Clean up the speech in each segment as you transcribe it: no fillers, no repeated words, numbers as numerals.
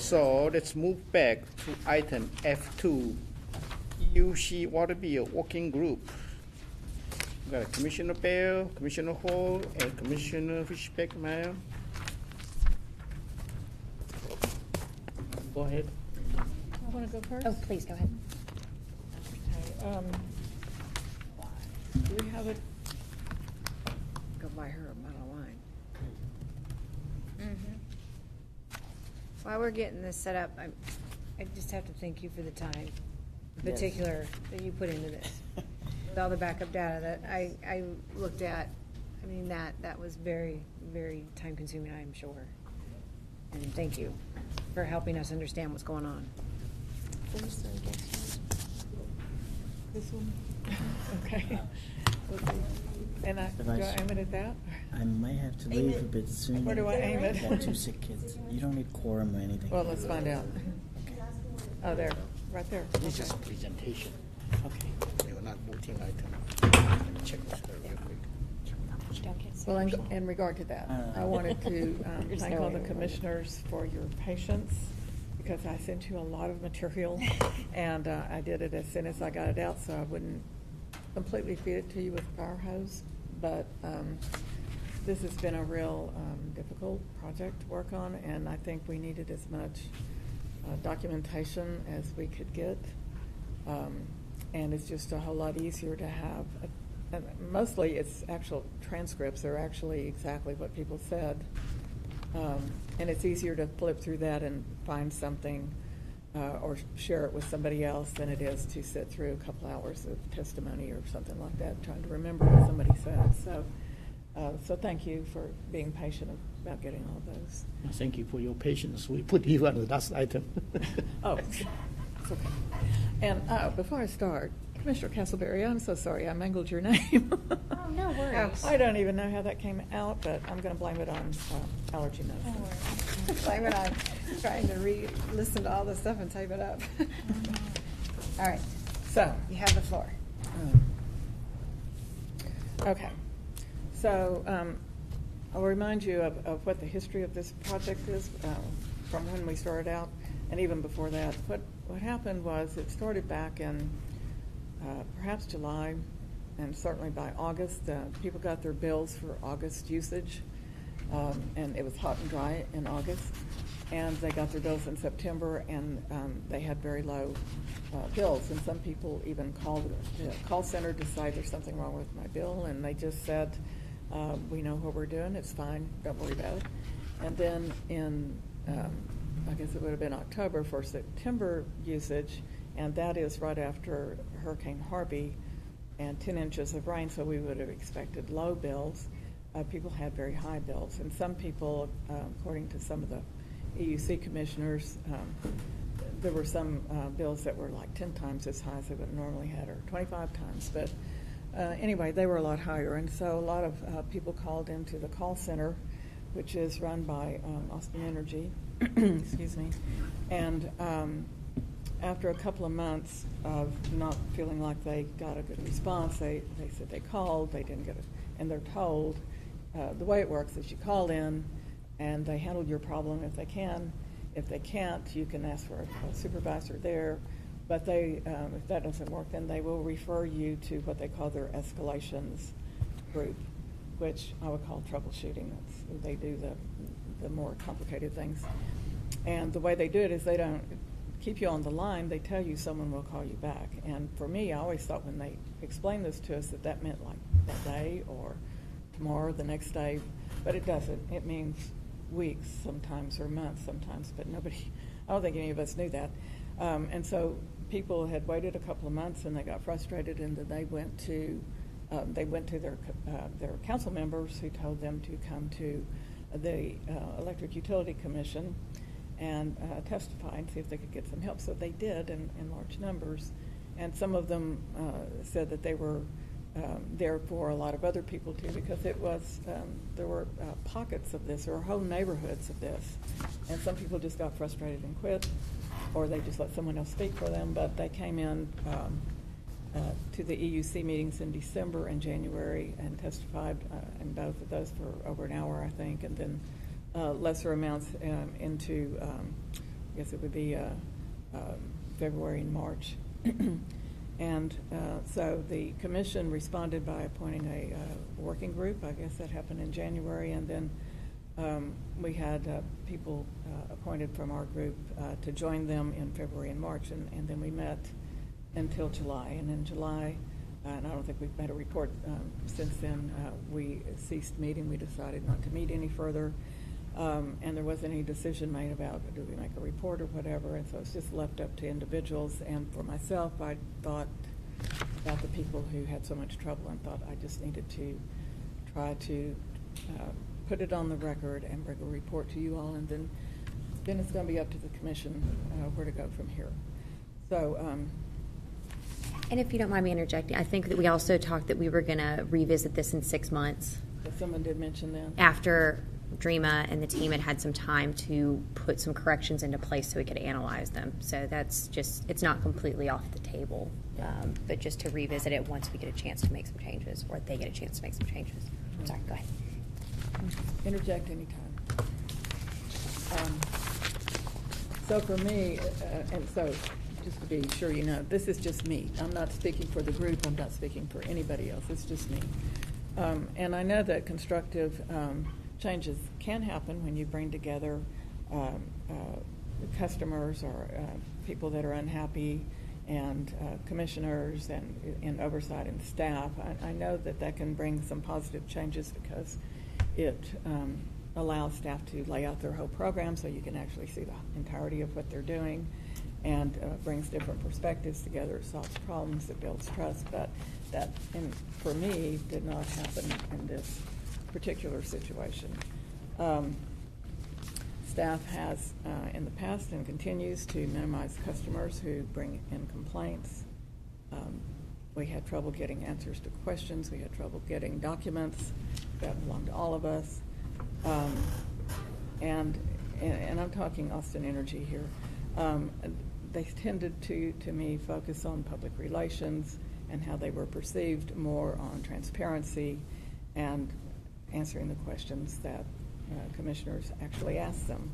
So let's move back to item F2, EUC Water Bill Working Group. We got Commissioner Bell, Commissioner Hall, and Commissioner Fishbeck, ma'am. Go ahead. I want to go first. Oh, please, go ahead. Okay, do we have it? Go by her amount of line. While we're getting this set up, I just have to thank you for the time, in particular, that you put into this. With all the backup data that I looked at, I mean, that was very, very time consuming, I'm sure. And thank you for helping us understand what's going on. This one? Okay. Let's see. And do I aim it at that? I might have to leave a bit soon. Where do I aim it? I got 2 sick kids. You don't need quorum or anything. Well, let's find out. Oh, there, right there. This Okay. is presentation. Okay. You're not voting item. Let me check this real quick. Well, in regard to that, I wanted to thank all the commissioners for your patience, because I sent you a lot of material, and I did it as soon as I got it out, so I wouldn't completely feed it to you with a fire hose. But this has been a real difficult project to work on, and I think we needed as much documentation as we could get. And it's just a whole lot easier to have. Mostly it's actual transcripts. They're actually exactly what people said. And it's easier to flip through that and find something or share it with somebody else than it is to sit through a couple hours of testimony or something like that, trying to remember what somebody said. So thank you for being patient about getting all those. Thank you for your patience. We put you on the last item. Oh, it's okay. And before I start, Commissioner Castleberry, I'm so sorry I mangled your name. Oh, no worries. I don't even know how that came out, but I'm going to blame it on allergy medicine. No worries. Blame it on trying to listen to all this stuff and type it up. All right, So, you have the floor. okay. So I'll remind you of what the history of this project is from when we started out, and even before that. What happened was it started back in perhaps July, and certainly by August. People got their bills for August usage, and it was hot and dry in August. And they got their bills in September, and they had very low bills. And some people even called the call center to say there's something wrong with my bill, and they just said, we know what we're doing, it's fine, don't worry about it. And then in, I guess it would have been October for September usage, and that is right after Hurricane Harvey and 10 inches of rain, so we would have expected low bills. People had very high bills, and some people, according to some of the EUC commissioners, there were some bills that were like 10 times as high as they would normally had, or 25 times. But anyway, they were a lot higher, and so a lot of people called into the call center, which is run by Austin Energy, excuse me, and after a couple of months of not feeling like they got a good response, they said they called, they didn't get it, and they're told the way it works is you call in and they handle your problem if they can. If they can't, you can ask for a supervisor there, but they, if that doesn't work, then they will refer you to what they call their escalations group, which I would call troubleshooting. They do the more complicated things. And the way they do it is they don't keep you on the line, they tell you someone will call you back. And for me, I always thought when they explained this to us that meant like that day or tomorrow, the next day, but it doesn't. It means weeks sometimes or months sometimes, but nobody, I don't think any of us knew that. And so people had waited a couple of months and they got frustrated, and then they went to their council members who told them to come to the Electric Utility Commission and testify and see if they could get some help. So they did in large numbers, and some of them said that they were there for a lot of other people too, because it was there were pockets of this, or whole neighborhoods of this, and some people just got frustrated and quit, or they just let someone else speak for them. But they came in to the EUC meetings in December and January and testified in both of those for over an hour, I think, and then lesser amounts into guess it would be February and March. And so the commission responded by appointing a working group. I guess that happened in January, and then we had people appointed from our group to join them in February and March, and then we met until July. And in July, and I don't think we've made a report since then, we ceased meeting. We decided not to meet any further, and there wasn't any decision made about do we make a report or whatever, and so it's just left up to individuals. And for myself, I thought about the people who had so much trouble and thought I just needed to try to put it on the record and bring a report to you all, and then it's going to be up to the commission where to go from here. So. And if you don't mind me interjecting, I think that we also talked that we were going to revisit this in 6 months. Someone did mention that. After Dreama and the team had some time to put some corrections into place so we could analyze them. So that's just, it's not completely off the table, but just to revisit it once we get a chance to make some changes, or they get a chance to make some changes. I'm sorry, go ahead. Interject anytime. So for me, and so just to be sure you know, this is just me. I'm not speaking for the group. I'm not speaking for anybody else. It's just me. And I know that constructive changes can happen when you bring together customers or people that are unhappy and commissioners and oversight and staff. I know that can bring some positive changes because it allows staff to lay out their whole program so you can actually see the entirety of what they're doing, and brings different perspectives together. It solves problems, it builds trust, but that, for me, did not happen in this particular situation. Staff has in the past and continues to minimize customers who bring in complaints. We had trouble getting answers to questions. We had trouble getting documents that belong to all of us. And I'm talking Austin Energy here. They tended to me focus on public relations and how they were perceived, more on transparency and answering the questions that commissioners actually asked them.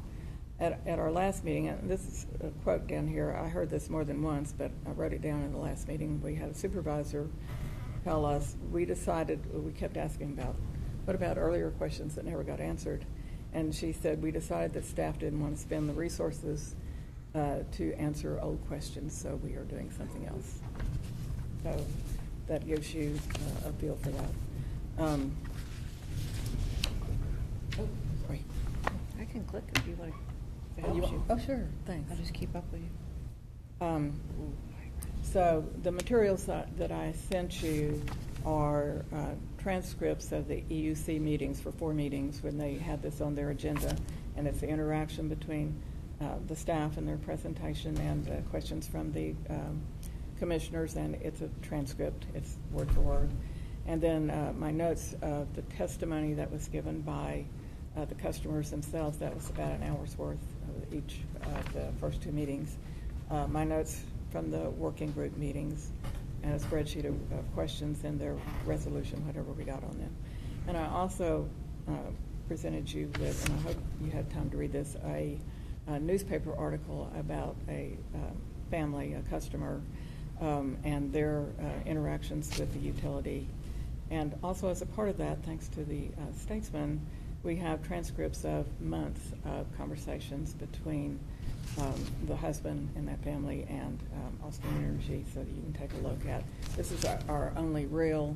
At our last meeting, and this is a quote down here, I heard this more than once, but I wrote it down in the last meeting. We had a supervisor tell us, we kept asking about, what about earlier questions that never got answered? And she said, we decided that staff didn't want to spend the resources to answer old questions, so we are doing something else. So that gives you a feel for that. Oh, sorry. I can click if you want to. Oh, sure, thanks. I'll just keep up with you. So the materials that I sent you are transcripts of the EUC meetings for 4 meetings when they had this on their agenda, and it's the interaction between the staff and their presentation and questions from the commissioners, and it's a transcript. It's word for word. And then my notes of the testimony that was given by the customers themselves, that was about an hour's worth of each of the first 2 meetings. My notes from the working group meetings, and a spreadsheet of questions and their resolution, whatever we got on them. And I also presented you with, and I hope you had time to read this, a newspaper article about a family, a customer, and their interactions with the utility. And also as a part of that, thanks to the Statesman, we have transcripts of months of conversations between the husband and that family and Austin Energy, so that you can take a look at. This is our only real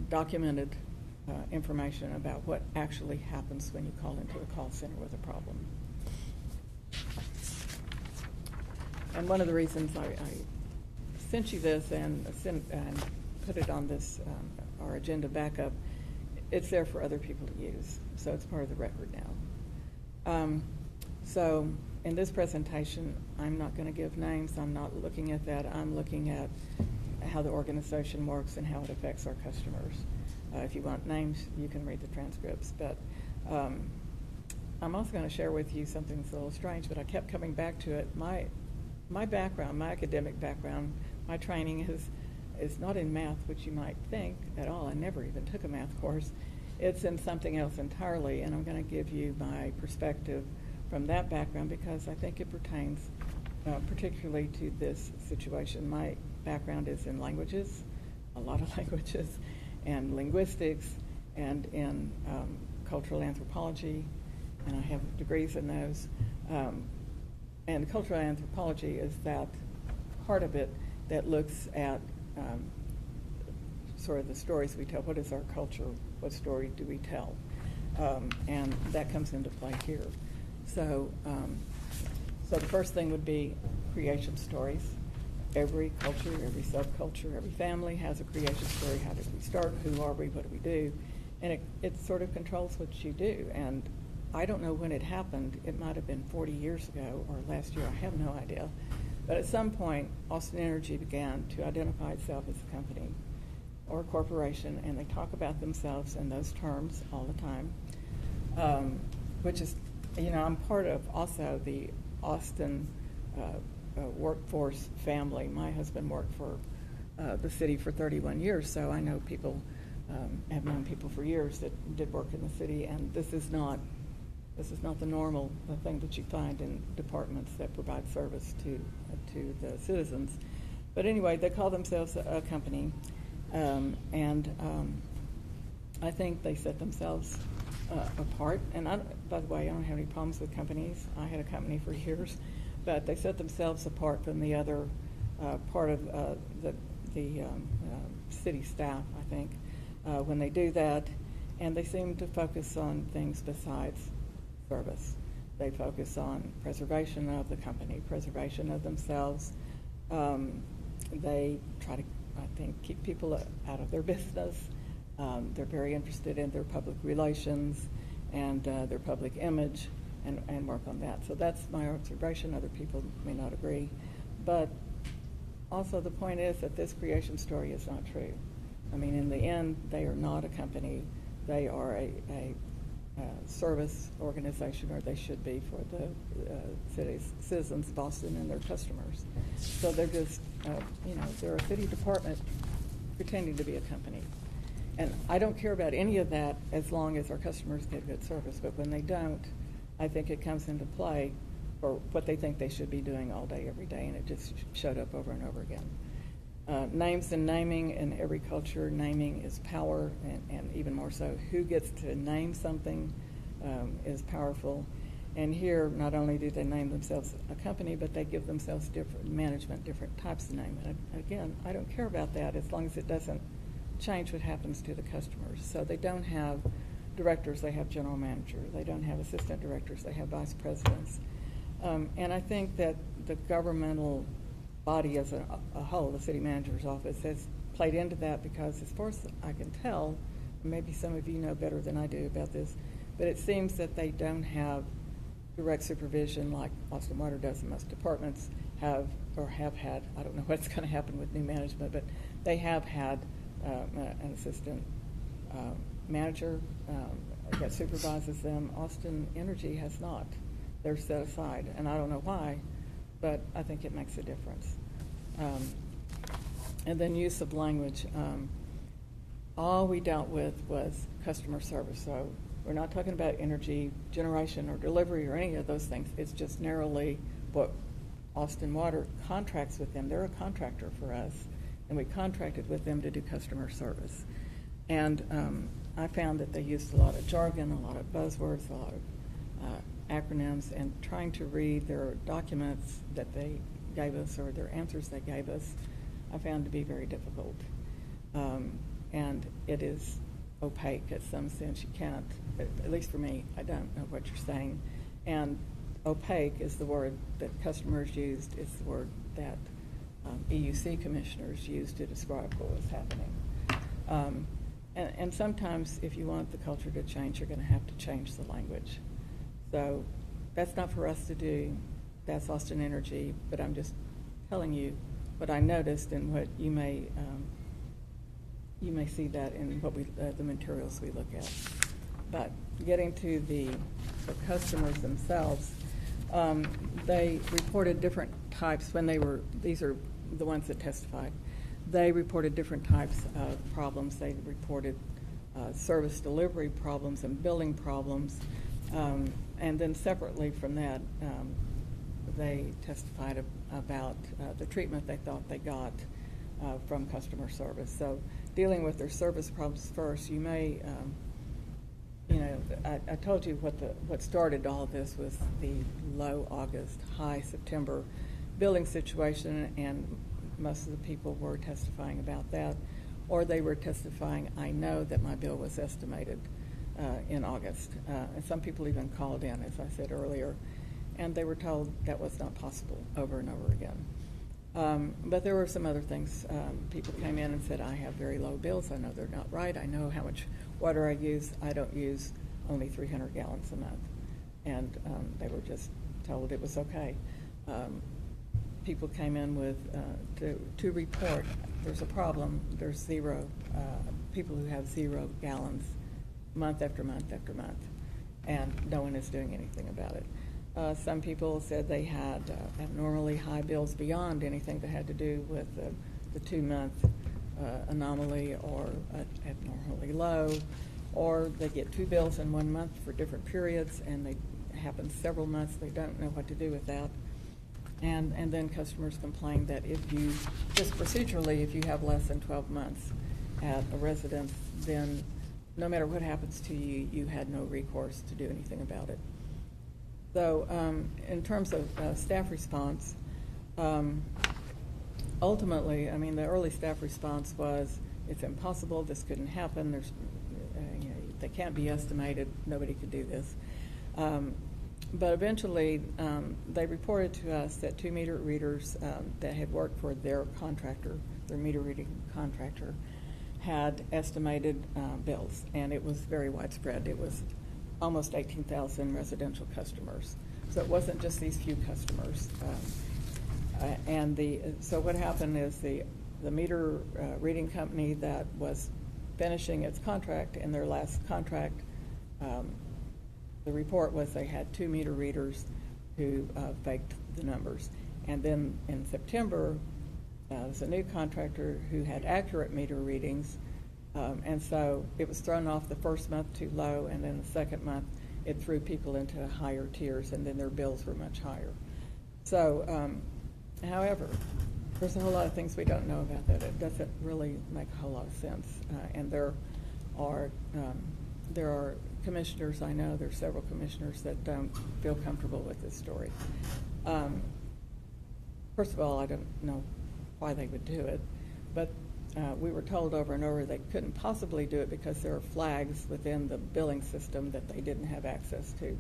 documented information about what actually happens when you call into a call center with a problem. And one of the reasons I sent you this and put it on this our agenda backup, it's there for other people to use, so it's part of the record now. So in this presentation, I'm not going to give names. I'm not looking at that. I'm looking at how the organization works and how it affects our customers. If you want names, you can read the transcripts. But I'm also going to share with you something that's a little strange, but I kept coming back to it. My background, my academic background, my training is not in math, which you might think at all. I never even took a math course. It's in something else entirely, and I'm going to give you my perspective from that background because I think it pertains particularly to this situation. My background is in languages, a lot of languages, and linguistics, and in cultural anthropology, and I have degrees in those. And cultural anthropology is that part of it that looks at sort of the stories we tell. What is our culture? What story do we tell? And that comes into play here. So, so the first thing would be creation stories. Every culture, every subculture, every family has a creation story. How did we start? Who are we? What do we do? And it sort of controls what you do. And I don't know when it happened. It might have been 40 years ago or last year. I have no idea. But at some point, Austin Energy began to identify itself as a company or a corporation, and they talk about themselves in those terms all the time, which is, I'm part of also the Austin workforce family. My husband worked for the city for 31 years, so I know people, have known people for years that did work in the city, and this is not the normal thing that you find in departments that provide service to the citizens. But anyway, they call themselves a company, and I think they set themselves apart. And by the way, I don't have any problems with companies. I had a company for years, but they set themselves apart from the other part of the city staff, I think, when they do that. And they seem to focus on things besides service. They focus on preservation of the company, preservation of themselves. They try to, I think, keep people out of their business. They're very interested in their public relations and their public image and work on that. So that's my observation. Other people may not agree. But also the point is that this creation story is not true. I mean, in the end, they are not a company. They are a service organization, or they should be, for the citizens of Boston and their customers. So they're just, they're a city department pretending to be a company. And I don't care about any of that as long as our customers get good service. But when they don't, I think it comes into play for what they think they should be doing all day, every day, and it just showed up over and over again. Names and naming in every culture, naming is power, and even more so, who gets to name something is powerful. And here, not only do they name themselves a company, but they give themselves different management, different types of name. And again, I don't care about that as long as it doesn't change what happens to the customers. So they don't have directors, they have general managers. They don't have assistant directors, they have vice presidents. And I think that the governmental body as a whole, the city manager's office, has played into that because, as far as I can tell, maybe some of you know better than I do about this, but it seems that they don't have direct supervision like Austin Water does, and most departments have had. I don't know what's going to happen with new management, but they have had an assistant manager that supervises them. Austin Energy has not. They're set aside, and I don't know why, but I think it makes a difference. And then use of language. All we dealt with was customer service. So we're not talking about energy generation or delivery or any of those things. It's just narrowly what Austin Water contracts with them. They're a contractor for us, and we contracted with them to do customer service. And I found that they used a lot of jargon, a lot of buzzwords, a lot of acronyms, and trying to read their documents that they gave us or their answers they gave us, I found to be very difficult. And it is opaque in some sense. You can't, at least for me, I don't know what you're saying. And opaque is the word that customers used. It's the word that EUC commissioners used to describe what was happening. And sometimes if you want the culture to change, you're going to have to change the language. So that's not for us to do. That's Austin Energy, but I'm just telling you what I noticed and what you may see that in what the materials we look at. But getting to the customers themselves, they reported different types when they were. These are the ones that testified. They reported different types of problems. They reported service delivery problems and billing problems. And then separately from that, they testified about the treatment they thought they got from customer service. So dealing with their service problems first, you may, I told you what started all this was the low August, high September billing situation, and most of the people were testifying about that, or they were testifying, I know that my bill was estimated in August. And some people even called in, as I said earlier, and they were told that was not possible over and over again. But there were some other things. People came in and said, I have very low bills. I know they're not right. I know how much water I use. I don't use only 300 gallons a month. And they were just told it was okay. People came in with to report there's a problem. There's zero people who have 0 gallons month after month after month, and no one is doing anything about it. Some people said they had abnormally high bills beyond anything that had to do with the 2-month anomaly, or abnormally low, or they get 2 bills in 1 month for different periods, and they happen several months. They don't know what to do with that. And then customers complain that if you, just procedurally, if you have less than 12 months at a residence, then no matter what happens to you, you had no recourse to do anything about it. So in terms of staff response, ultimately, I mean, the early staff response was, it's impossible, this couldn't happen, there's, they can't be estimated, nobody could do this. But eventually, they reported to us that 2 meter readers that had worked for their contractor, their meter reading contractor, had estimated bills, and it was very widespread. It was almost 18,000 residential customers. So it wasn't just these few customers. So what happened is the meter reading company that was finishing its contract, in their last contract, the report was they had 2 meter readers who faked the numbers. And then in September, there was a new contractor who had accurate meter readings, and so it was thrown off the first month too low, and then the second month it threw people into higher tiers, and then their bills were much higher. So, however, there's a whole lot of things we don't know about that. It doesn't really make a whole lot of sense, and there are commissioners, I know there's several commissioners that don't feel comfortable with this story. First of all, I don't know why they would do it, but we were told over and over they couldn't possibly do it because there are flags within the billing system that they didn't have access to.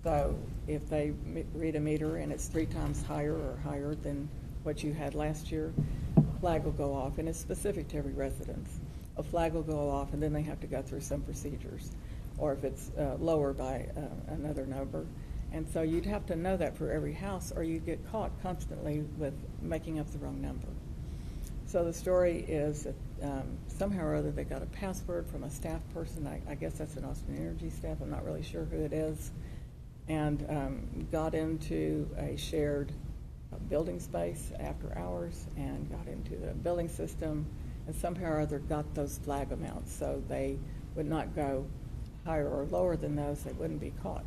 So if they read a meter and it's 3 times higher or higher than what you had last year, a flag will go off, and it's specific to every residence. A flag will go off, and then they have to go through some procedures, or if it's lower by another number. And so you'd have to know that for every house, or you'd get caught constantly with making up the wrong number. So the story is that somehow or other they got a password from a staff person. I guess that's an Austin Energy staff. I'm not really sure who it is. And got into a shared building space after hours and got into the billing system, and somehow or other got those flag amounts so they would not go higher or lower than those. They wouldn't be caught.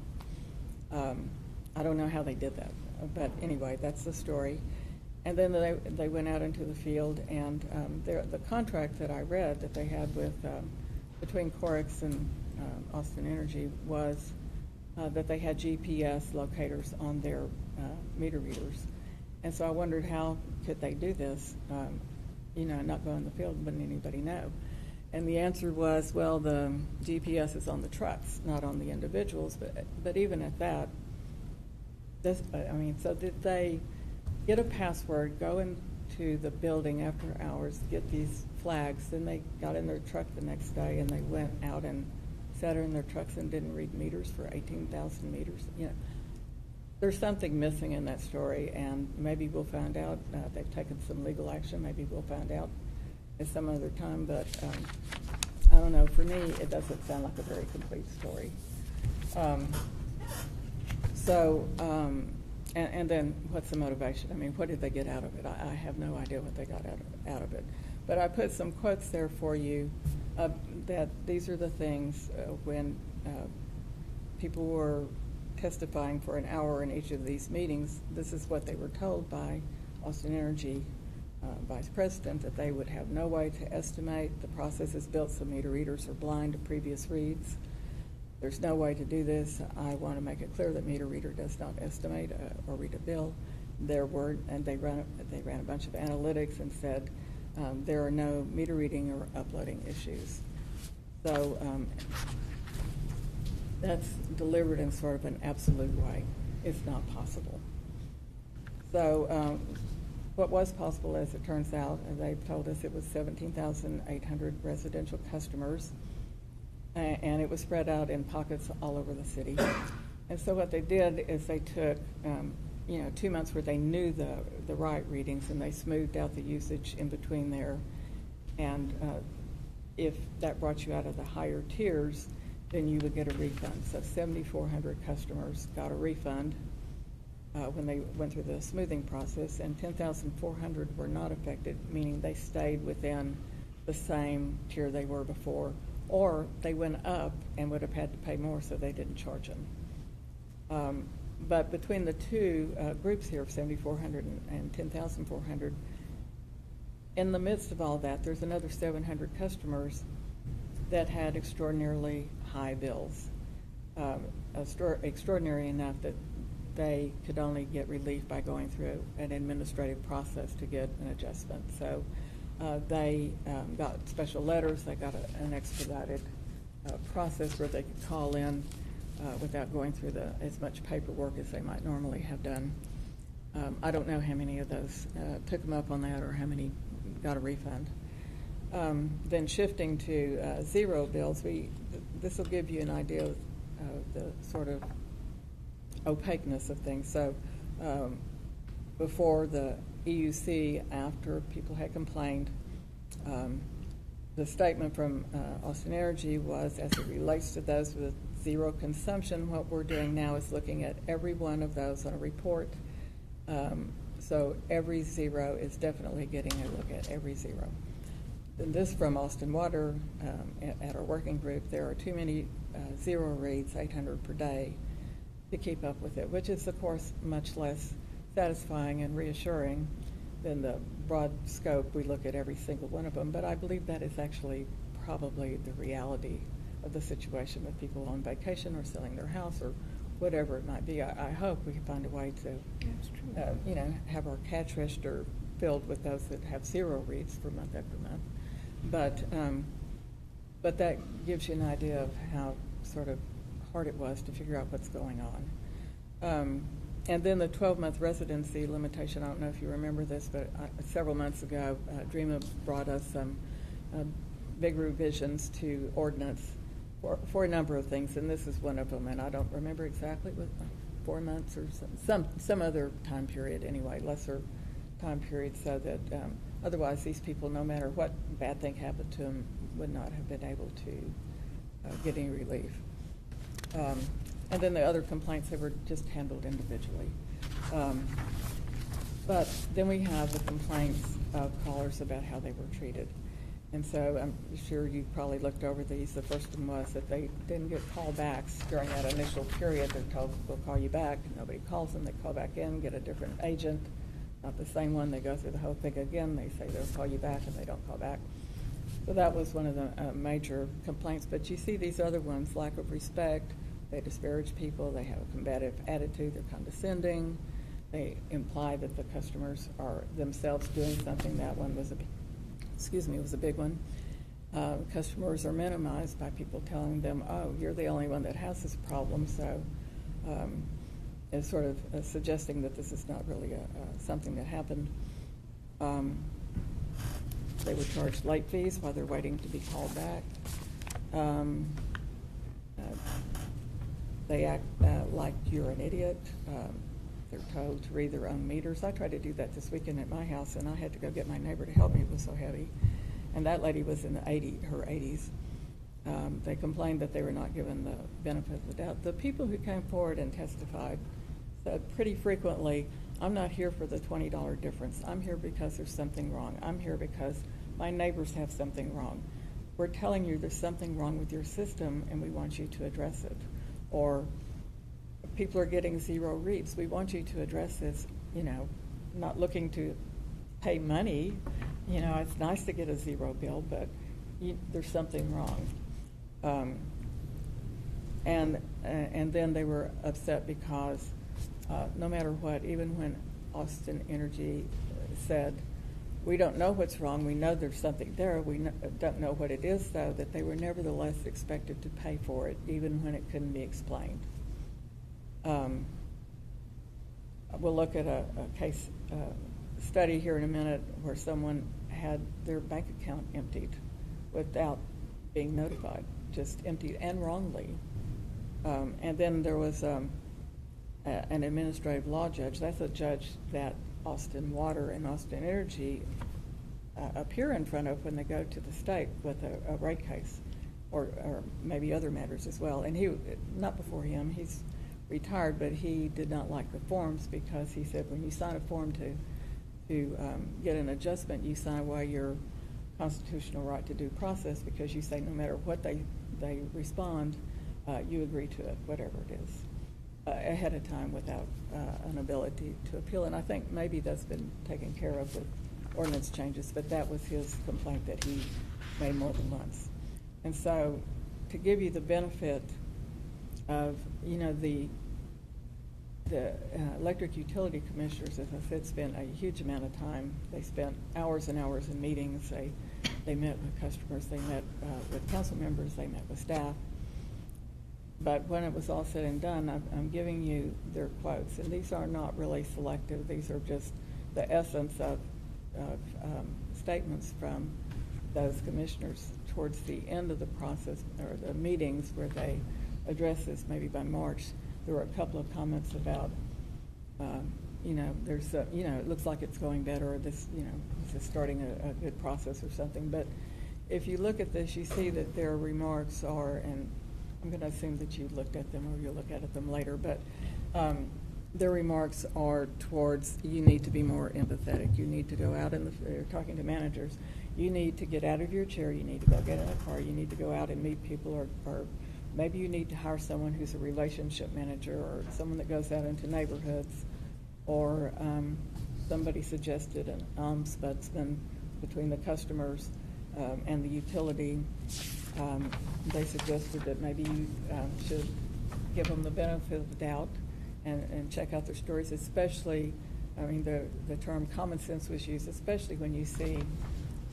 I don't know how they did that, but anyway, that's the story. And then they went out into the field, and the contract that I read that they had with between Corix and Austin Energy was that they had GPS locators on their meter readers. And so I wondered, how could they do this, not go in the field and wouldn't anybody know? And the answer was, well, the GPS is on the trucks, not on the individuals. But even at that, so did they get a password, go into the building after hours, get these flags, then they got in their truck the next day and they went out and sat in their trucks and didn't read meters for 18,000 meters? There's something missing in that story, and maybe we'll find out. They've taken some legal action. Maybe we'll find out at some other time, but I don't know. For me, it doesn't sound like a very complete story. And then what's the motivation? I mean, what did they get out of it? I have no idea what they got out of it. But I put some quotes there for you that these are the things when people were testifying for an hour in each of these meetings, this is what they were told by Austin Energy Vice President, that they would have no way to estimate. The process is built so meter readers are blind to previous reads. There's no way to do this. I want to make it clear that meter reader does not estimate or read a bill. And they ran a bunch of analytics and said there are no meter reading or uploading issues. So that's delivered in sort of an absolute way. It's not possible. So what was possible, as it turns out, they've told us it was 17,800 residential customers, and it was spread out in pockets all over the city. And so what they did is they took 2 months where they knew the right readings, and they smoothed out the usage in between there. And if that brought you out of the higher tiers, then you would get a refund. So 7,400 customers got a refund when they went through the smoothing process, and 10,400 were not affected, meaning they stayed within the same tier they were before, or they went up and would have had to pay more, so they didn't charge them. But between the two groups here of 7,400 and 10,400, in the midst of all that, there's another 700 customers that had extraordinarily high bills, extraordinary enough that they could only get relief by going through an administrative process to get an adjustment. So they got special letters. They got an expedited process where they could call in without going through as much paperwork as they might normally have done. I don't know how many of those took them up on that or how many got a refund. Then shifting to zero bills, this will give you an idea of the sort of opaqueness of things. So before the EUC, after people had complained, the statement from Austin Energy was, as it relates to those with zero consumption, what we're doing now is looking at every one of those on a report. So every zero is definitely getting a look at every zero. And this from Austin Water at our working group, there are too many zero reads, 800 per day, to keep up with it, which is, of course, much less satisfying and reassuring than the broad scope. We look at every single one of them, but I believe that is actually probably the reality of the situation with people on vacation or selling their house or whatever it might be. I hope we can find a way to, have our cash register filled with those that have zero reads for month after month. But that gives you an idea of how sort of hard it was to figure out what's going on. And then the 12-month residency limitation, I don't know if you remember this, but several months ago, DREMA brought us some big revisions to ordinance for a number of things, and this is one of them, and I don't remember exactly, what, 4 months or some other time period anyway, lesser time period, so that otherwise these people, no matter what bad thing happened to them, would not have been able to get any relief. And then the other complaints, they were just handled individually. But then we have the complaints of callers about how they were treated. And so I'm sure you probably looked over these. The first one was that they didn't get callbacks during that initial period. They're told, we'll call you back. Nobody calls them. They call back in, get a different agent. Not the same one. They go through the whole thing again. They say they'll call you back, and they don't call back. So that was one of the major complaints. But you see these other ones, lack of respect. They disparage people. They have a combative attitude. They're condescending. They imply that the customers are themselves doing something. That one was was a big one. Customers are minimized by people telling them, oh, you're the only one that has this problem. So it's sort of suggesting that this is not really something that happened. They were charged late fees while they're waiting to be called back. They act like you're an idiot. They're told to read their own meters. I tried to do that this weekend at my house, and I had to go get my neighbor to help me. It was so heavy. And that lady was in her 80s. They complained that they were not given the benefit of the doubt. The people who came forward and testified said pretty frequently, I'm not here for the $20 difference. I'm here because there's something wrong. I'm here because my neighbors have something wrong. We're telling you there's something wrong with your system, and we want you to address it. Or people are getting zero reads. We want you to address this, not looking to pay money. It's nice to get a zero bill, but there's something wrong. And then they were upset because no matter what, even when Austin Energy said, we don't know what's wrong, we know there's something there, we don't know what it is, though, that they were nevertheless expected to pay for it, even when it couldn't be explained. We'll look at a case study here in a minute where someone had their bank account emptied without being notified, just emptied and wrongly. And then there was an administrative law judge. That's a judge that Austin Water and Austin Energy appear in front of when they go to the state with a rate case, or maybe other matters as well. And he, not before him, he's retired, but he did not like the forms because he said when you sign a form to get an adjustment, you sign away your constitutional right to due process, because you say no matter what they respond, you agree to it, whatever it is, ahead of time without an ability to appeal. And I think maybe that's been taken care of with ordinance changes, but that was his complaint that he made more than once. And so to give you the benefit of, the electric utility commissioners, as I said, spent a huge amount of time. They spent hours and hours in meetings. They met with customers, they met with council members, they met with staff. But when it was all said and done, I'm giving you their quotes, and these are not really selective. These are just the essence of statements from those commissioners towards the end of the process, or the meetings where they address this, maybe by March. There were a couple of comments about, there's it looks like it's going better, or this, this is starting a good process or something. But if you look at this, you see that their remarks are, and I'm going to assume that you looked at them, or you'll look at them later, but their remarks are towards, you need to be more empathetic. You need to go out they're talking to managers. You need to get out of your chair. You need to go get in a car. You need to go out and meet people, or maybe you need to hire someone who's a relationship manager, or someone that goes out into neighborhoods, or somebody suggested an ombudsman between the customers and the utility. They suggested that maybe you should give them the benefit of the doubt and check out their stories, especially, the term common sense was used, especially when you see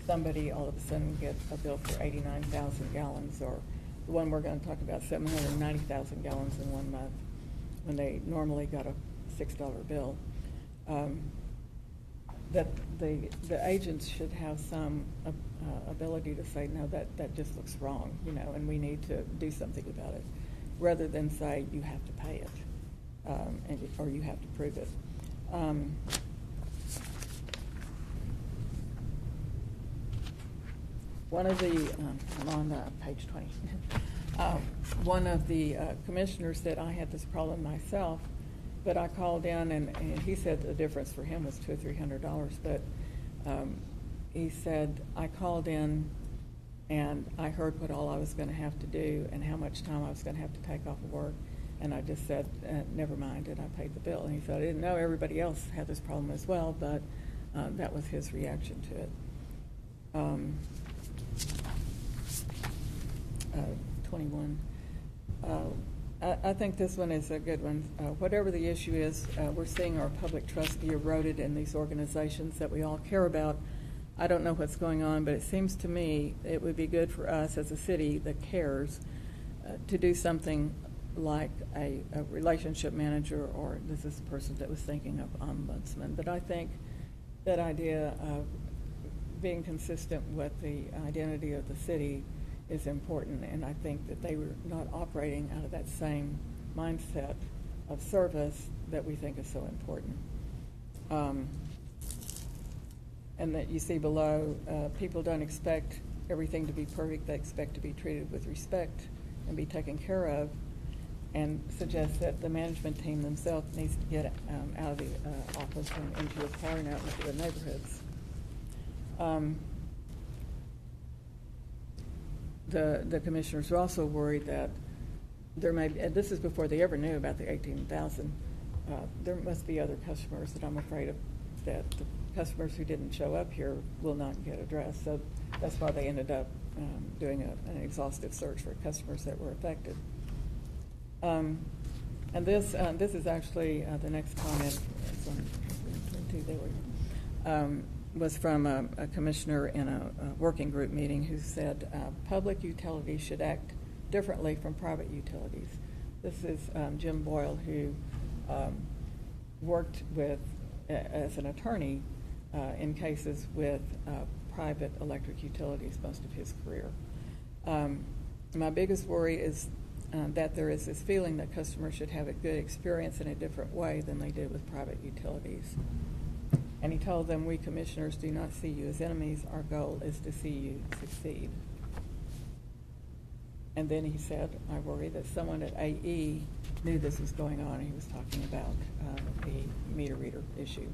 somebody all of a sudden get a bill for 89,000 gallons, or the one we're going to talk about, 790,000 gallons in 1 month, when they normally got a $6 bill. That the agents should have some ability to say, no, that just looks wrong, and we need to do something about it, rather than say you have to pay it, or you have to prove it. One of the, I'm on page 20. One of the commissioners said, I had this problem myself, but I called in, and he said the difference for him was $200 or $300. But he said, I called in, and I heard what all I was going to have to do and how much time I was going to have to take off of work. And I just said, never mind, and I paid the bill. And he said, I didn't know everybody else had this problem as well, but that was his reaction to it. 21. I think this one is a good one. Whatever the issue is, we're seeing our public trust be eroded in these organizations that we all care about. I don't know what's going on, but it seems to me it would be good for us as a city that cares to do something like a relationship manager, or this is the person that was thinking of ombudsman. But I think that idea of being consistent with the identity of the city is important, and I think that they were not operating out of that same mindset of service that we think is so important. And that you see below, people don't expect everything to be perfect, they expect to be treated with respect and be taken care of, and suggest that the management team themselves needs to get out of the office and into a car and out into the neighborhoods. The commissioners are also worried that there may be, and this is before they ever knew about the 18,000. There must be other customers that I'm afraid of, that the customers who didn't show up here will not get addressed. So that's why they ended up doing an exhaustive search for customers that were affected. And this is actually the next comment. It's on 22, there we go. Was from a commissioner in a working group meeting who said public utilities should act differently from private utilities. This is Jim Boyle, who worked with as an attorney in cases with private electric utilities most of his career. My biggest worry is that there is this feeling that customers should have a good experience in a different way than they did with private utilities. And he told them, we commissioners do not see you as enemies. Our goal is to see you succeed. And then he said, I worry that someone at AE knew this was going on. He was talking about the meter reader issue.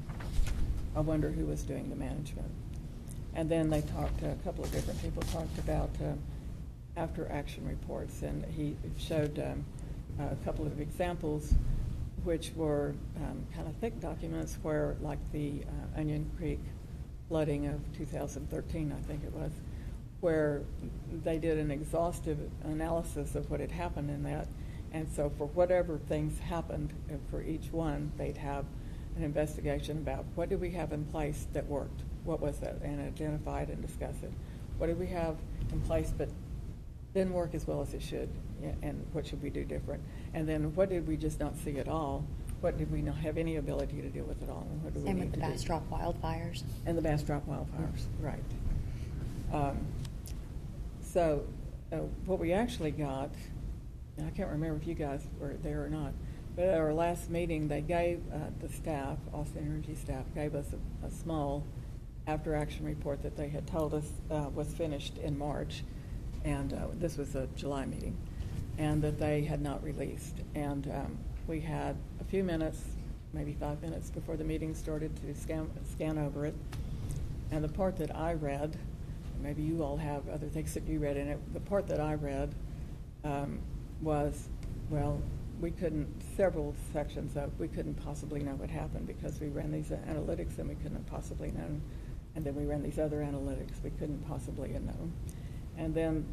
I wonder who was doing the management. And then they talked, a couple of different people talked about after action reports. And he showed a couple of examples which were kind of thick documents where, like the Onion Creek flooding of 2013, I think it was, where they did an exhaustive analysis of what had happened in that. And so for whatever things happened for each one, they'd have an investigation about what did we have in place that worked, what was that, and identify it and discuss it. What did we have in place but didn't work as well as it should, and what should we do different? And then what did we just not see at all? What did we not have any ability to deal with at all? And what do we Same need with the to do? Bastrop wildfires. And the Bastrop wildfires, right. So what we actually got, and I can't remember if you guys were there or not, but at our last meeting, they gave the staff, Austin Energy staff, gave us a small after-action report that they had told us was finished in March, and this was a July meeting, and that they had not released. And we had a few minutes, maybe 5 minutes before the meeting started to scan over it, and the part that I read, maybe you all have other things that you read in it, the part that I read was, well, we couldn't, several sections of, we couldn't possibly know what happened because we ran these analytics and we couldn't have possibly known. And then we ran these other analytics we couldn't possibly have known. And then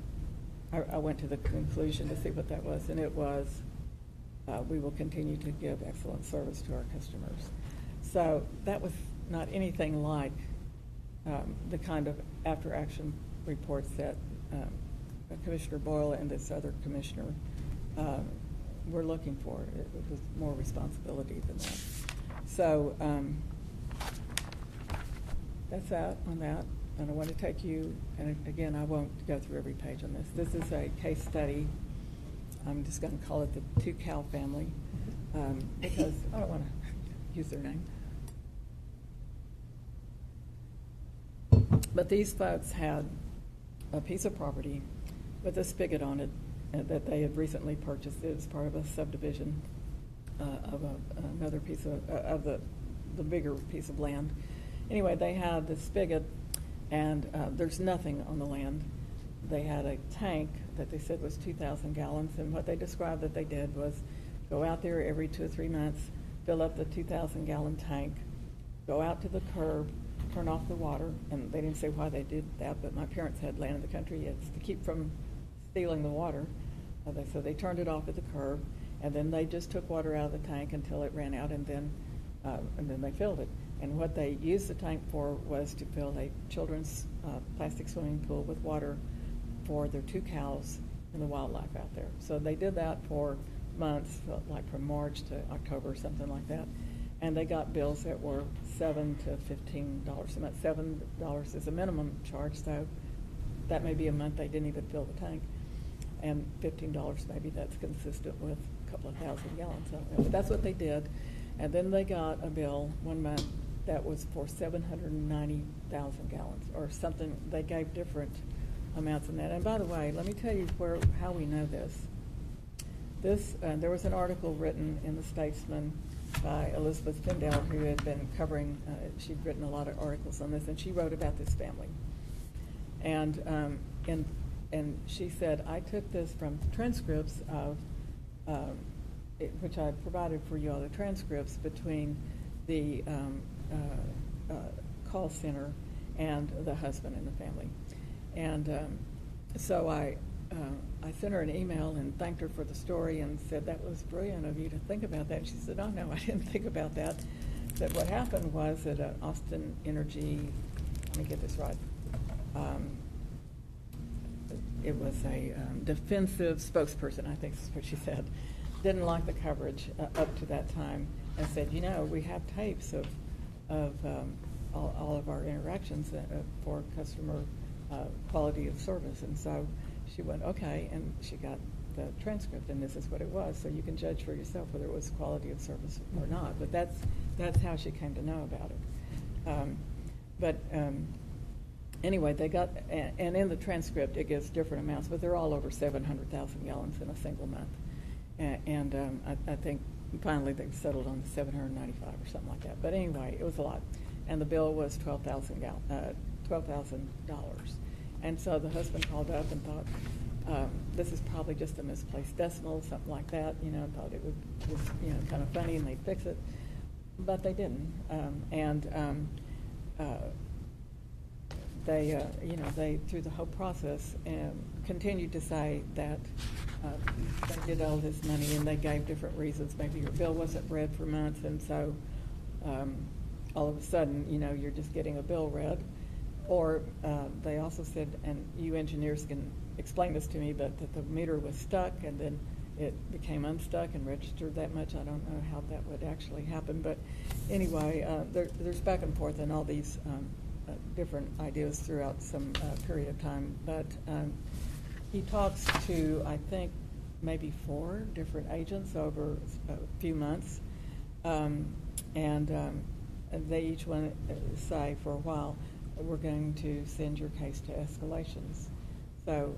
I went to the conclusion to see what that was, and it was, we will continue to give excellent service to our customers. So that was not anything like the kind of after-action reports that Commissioner Boyle and this other commissioner were looking for. It was more responsibility than that. So that's that on that. And I want to take you, and again, I won't go through every page on this. This is a case study. I'm just going to call it the Two Cow family because I don't want to use their name. But these folks had a piece of property with a spigot on it that they had recently purchased. It was part of a subdivision of another piece of the bigger piece of land. Anyway, they had the spigot, and there's nothing on the land. They had a tank that they said was 2,000 gallons, and what they described that they did was go out there every 2 or 3 months, fill up the 2,000-gallon tank, go out to the curb, turn off the water, and they didn't say why they did that, but my parents had land in the country. It's to keep from stealing the water. So they turned it off at the curb, and then they just took water out of the tank until it ran out, and then they filled it. And what they used the tank for was to fill a children's plastic swimming pool with water for their 2 cows and the wildlife out there. So they did that for months, like from March to October, something like that. And they got bills that were $7 to $15 a month. $7 is a minimum charge, so that may be a month they didn't even fill the tank. And $15, maybe that's consistent with a couple of thousand gallons. But that's what they did. And then they got a bill one month that was for 790,000 gallons or something. They gave different amounts than that. And by the way, let me tell you how we know this. There was an article written in the Statesman by Elizabeth Findell, who had been covering, she'd written a lot of articles on this, and she wrote about this family. And she said, I took this from transcripts of which I provided for you all the transcripts between the call center and the husband and the family. And so I sent her an email and thanked her for the story and said, that was brilliant of you to think about that. And she said, oh, no, I didn't think about that. That what happened was that Austin Energy, let me get this right, it was a defensive spokesperson, I think is what she said, didn't like the coverage up to that time and said, you know, we have tapes of all of our interactions for customer quality of service. And so she went, okay, and she got the transcript, and this is what it was. So you can judge for yourself whether it was quality of service or not. But that's how she came to know about it. Anyway, they got, and in the transcript it gives different amounts, but they're all over 700,000 gallons in a single month. And I think finally they settled on 795 or something like that. But anyway, it was a lot. And the bill was $12,000. And so the husband called up and thought, this is probably just a misplaced decimal, something like that, you know, thought it was, you know, kind of funny and they'd fix it. But they didn't. They, you know, they, through the whole process, continued to say that they did all this money and they gave different reasons. Maybe your bill wasn't read for months, and so all of a sudden, you know, you're just getting a bill read. Or they also said, and you engineers can explain this to me, but that the meter was stuck and then it became unstuck and registered that much. I don't know how that would actually happen. But anyway, there's back and forth in all these different ideas throughout some period of time. But he talks to, I think, maybe 4 different agents over a few months. And they each one say for a while, we're going to send your case to escalations. So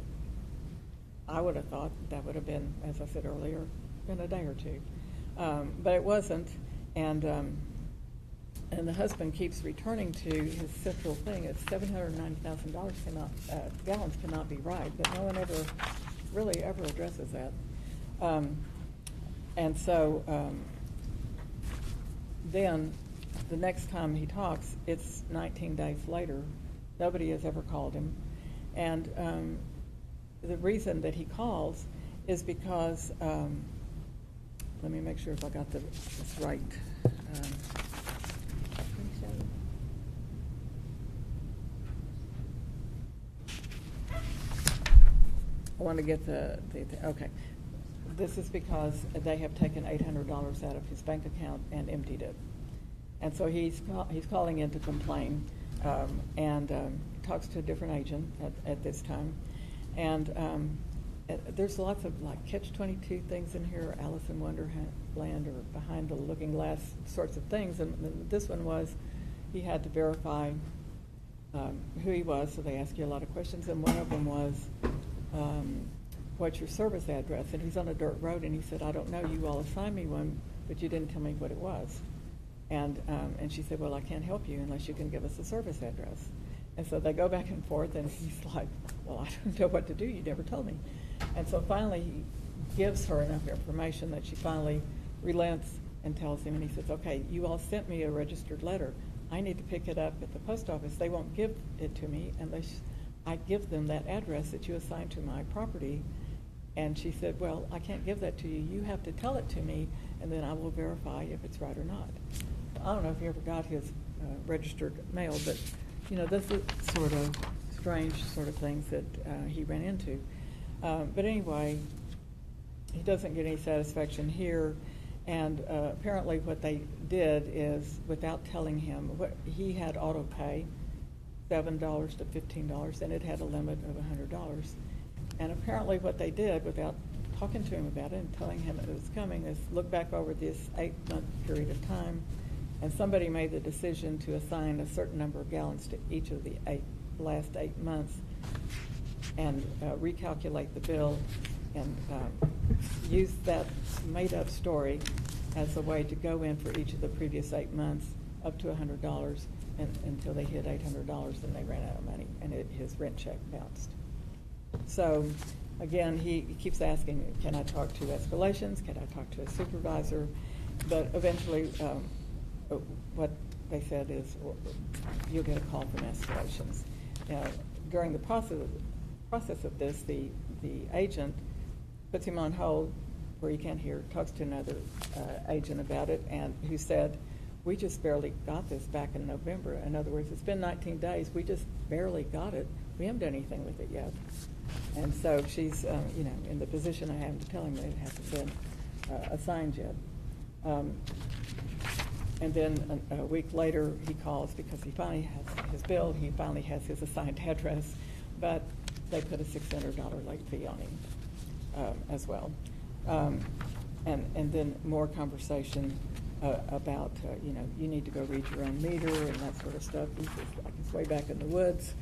I would have thought that would have been, as I said earlier, in a day or two. But it wasn't. And the husband keeps returning to his central thing. It's $790,000 gallons cannot be right, but no one ever really ever addresses that. And so then the next time he talks, it's 19 days later. Nobody has ever called him. And the reason that he calls is because, let me make sure if I got this right. I want to get okay. This is because they have taken $800 out of his bank account and emptied it. And so he's calling in to complain, and talks to a different agent at this time. And there's lots of like catch-22 things in here, Alice in Wonderland or behind the looking glass sorts of things. And this one was, he had to verify who he was, so they ask you a lot of questions. And one of them was, what's your service address? And he's on a dirt road, and he said, I don't know, you all assigned me one, but you didn't tell me what it was. And she said, well, I can't help you unless you can give us a service address. And so they go back and forth, and he's like, well, I don't know what to do. You never told me. And so finally he gives her enough information that she finally relents and tells him, and he says, okay, you all sent me a registered letter. I need to pick it up at the post office. They won't give it to me unless I give them that address that you assigned to my property. And she said, well, I can't give that to you. You have to tell it to me, and then I will verify if it's right or not. I don't know if you ever got his registered mail, but, you know, this is sort of strange sort of things that he ran into. But anyway, he doesn't get any satisfaction here. And apparently what they did is, without telling him, he had auto pay, $7 to $15, and it had a limit of $100. And apparently what they did, without talking to him about it and telling him it was coming, is look back over this 8-month period of time, and somebody made the decision to assign a certain number of gallons to each of the last 8 months and recalculate the bill and use that made-up story as a way to go in for each of the previous 8 months up to $100 until they hit $800, and they ran out of money, and his rent check bounced. So again, he keeps asking, can I talk to escalations? Can I talk to a supervisor? But eventually, what they said is, you'll get a call from escalations. Now, during the process of this, the agent puts him on hold where he can't hear, talks to another agent about it, and who said, we just barely got this back in November. In other words, it's been 19 days. We just barely got it. We haven't done anything with it yet. And so she's, in the position I have to tell him that it hasn't been assigned yet. And then a week later, he calls because he finally has his bill. He finally has his assigned address, but they put a $600 late fee on him as well. And then more conversation about, you need to go read your own meter and that sort of stuff. He's just like he's way back in the woods.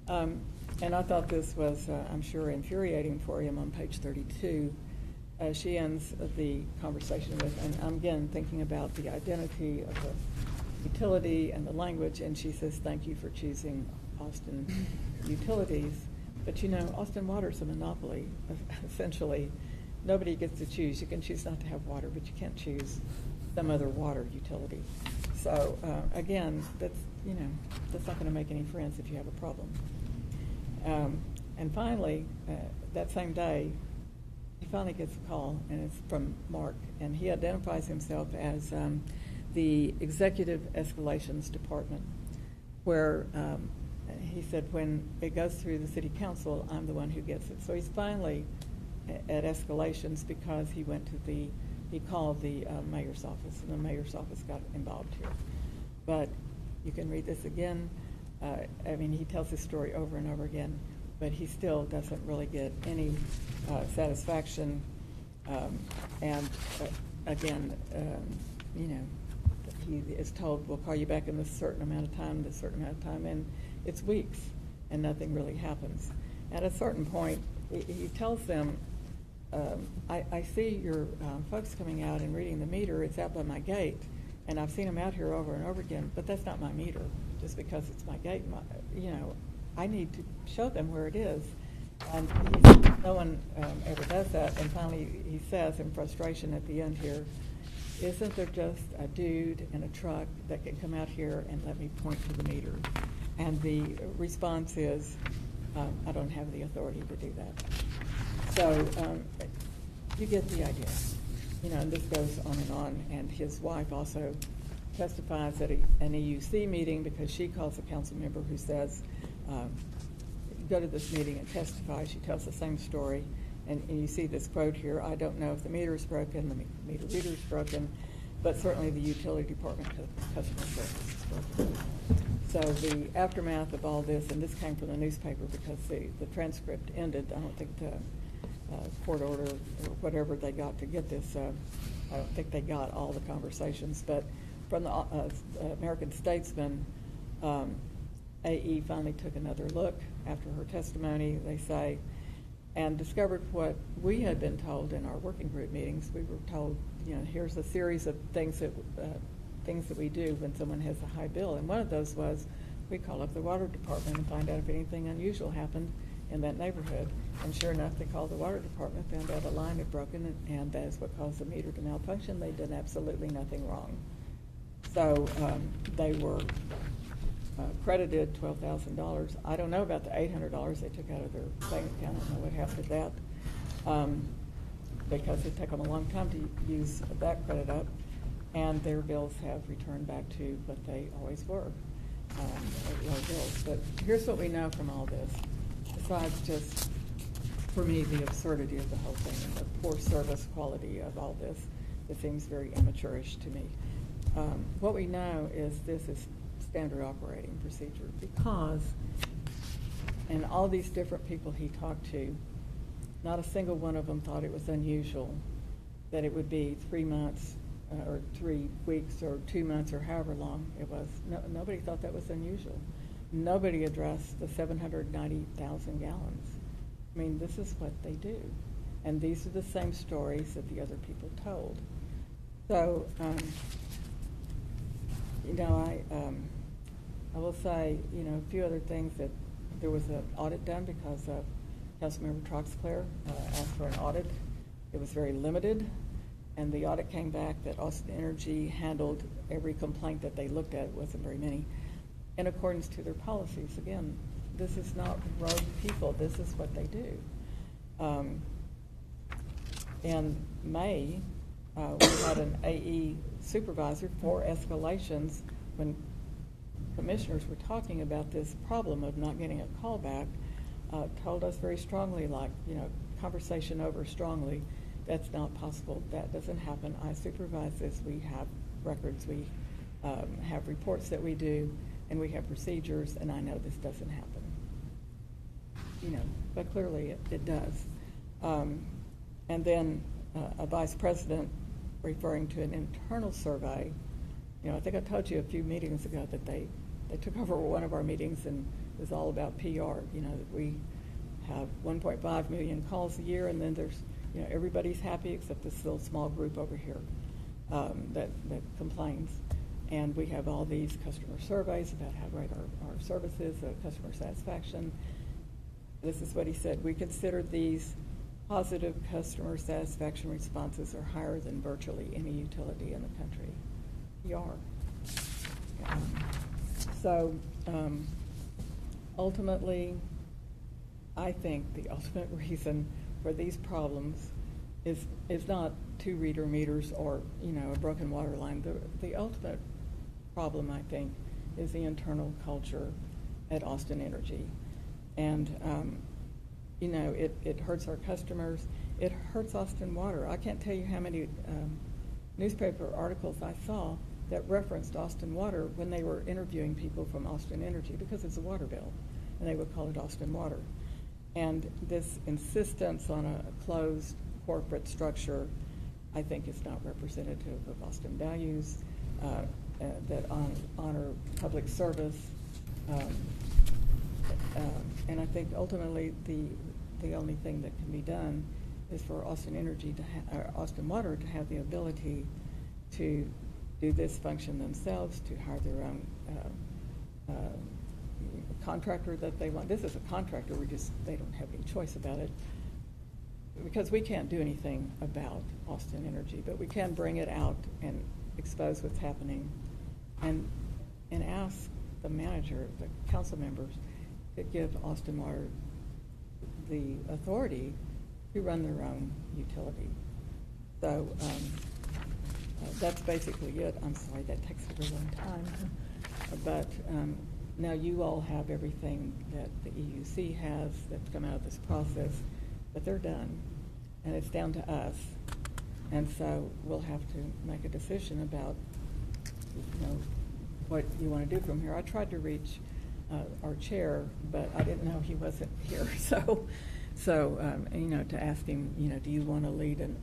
And I thought this was, I'm sure, infuriating for him on page 32. She ends the conversation with, and I'm again thinking about the identity of the utility and the language, and she says, thank you for choosing Austin Utilities. But Austin Water's a monopoly, essentially. Nobody gets to choose. You can choose not to have water, but you can't choose some other water utility. So again, that's not going to make any friends if you have a problem. And finally, that same day, he finally gets a call, and it's from Mark, and he identifies himself as the Executive Escalations Department, where he said when it goes through the City Council, I'm the one who gets it. So he's finally at escalations because he called the mayor's office, and the mayor's office got involved here. But you can read this again. He tells his story over and over again, but he still doesn't really get any satisfaction. Again, he is told, we'll call you back in this certain amount of time, and it's weeks, and nothing really happens. At a certain point, he tells them, I see your folks coming out and reading the meter. It's out by my gate, and I've seen them out here over and over again, but that's not my meter. Just because it's my gate, I need to show them where it is. And no one ever does that. And finally, he says in frustration at the end here, isn't there just a dude in a truck that can come out here and let me point to the meter? And the response is, I don't have the authority to do that. So you get the idea. And this goes on and on. And his wife also testifies at an EUC meeting because she calls a council member who says, go to this meeting and testify. She tells the same story. And you see this quote here, I don't know if the meter is broken, the meter reader is broken, but certainly the utility department customer service is broken. So the aftermath of all this, and this came from the newspaper because the transcript ended. I don't think the court order or whatever they got to get this, I don't think they got all the conversations, but from the American Statesman, AE finally took another look after her testimony, they say, and discovered what we had been told in our working group meetings. We were told, here's a series of things that we do when someone has a high bill, and one of those was we call up the water department and find out if anything unusual happened in that neighborhood. And sure enough, they called the water department, found out a line had broken, and that is what caused the meter to malfunction. They did absolutely nothing wrong. So they were credited $12,000. I don't know about the $800 they took out of their bank account. I don't know what happened to that because it took them a long time to use that credit up, and their bills have returned back to what they always were, low bills. But here's what we know from all this, besides just, for me, the absurdity of the whole thing and the poor service quality of all this. It seems very amateurish to me. What we know is this is standard operating procedure because, and all these different people he talked to, not a single one of them thought it was unusual that it would be 3 months or 3 weeks or 2 months or however long it was. Nobody thought that was unusual. Nobody addressed the 790,000 gallons. I mean, this is what they do. And these are the same stories that the other people told. So, I will say, a few other things that there was an audit done because of Councilmember Troxclair asked for an audit. It was very limited, and the audit came back that Austin Energy handled every complaint that they looked at, it wasn't very many, in accordance to their policies. Again, this is not rogue people, this is what they do. In May, we had an AE supervisor for escalations when commissioners were talking about this problem of not getting a call back, told us very strongly, like, conversation over strongly, that's not possible, that doesn't happen. I supervise this, we have records, we have reports that we do, and we have procedures, and I know this doesn't happen. But clearly it does. And then a vice president referring to an internal survey. I think I told you a few meetings ago that they took over one of our meetings and it was all about PR. That we have 1.5 million calls a year, and then there's, everybody's happy except this little small group over here that complains. And we have all these customer surveys about how great our service is, customer satisfaction. This is what he said: we consider these positive customer satisfaction responses are higher than virtually any utility in the country. So ultimately, I think the ultimate reason for these problems is not 2 reader meters or a broken water line. The ultimate problem, I think, is the internal culture at Austin Energy, and it hurts our customers. It hurts Austin Water. I can't tell you how many newspaper articles I saw that referenced Austin Water when they were interviewing people from Austin Energy, because it's a water bill, and they would call it Austin Water. And this insistence on a closed corporate structure, I think, is not representative of Austin values that honor public service. And I think ultimately the only thing that can be done is for Austin Energy Austin Water to have the ability to do this function themselves, to hire their own contractor that they want. This is a contractor, they don't have any choice about it, because we can't do anything about Austin Energy, but we can bring it out and expose what's happening and ask the manager, the council members, to give Austin Water the authority to run their own utility. So that's basically it. I'm sorry that takes a really long time. But now you all have everything that the EUC has that's come out of this process, but they're done, and it's down to us. And so we'll have to make a decision about what you want to do from here. I tried to reach our chair, but I didn't know he wasn't here. So to ask him, do you want to lead and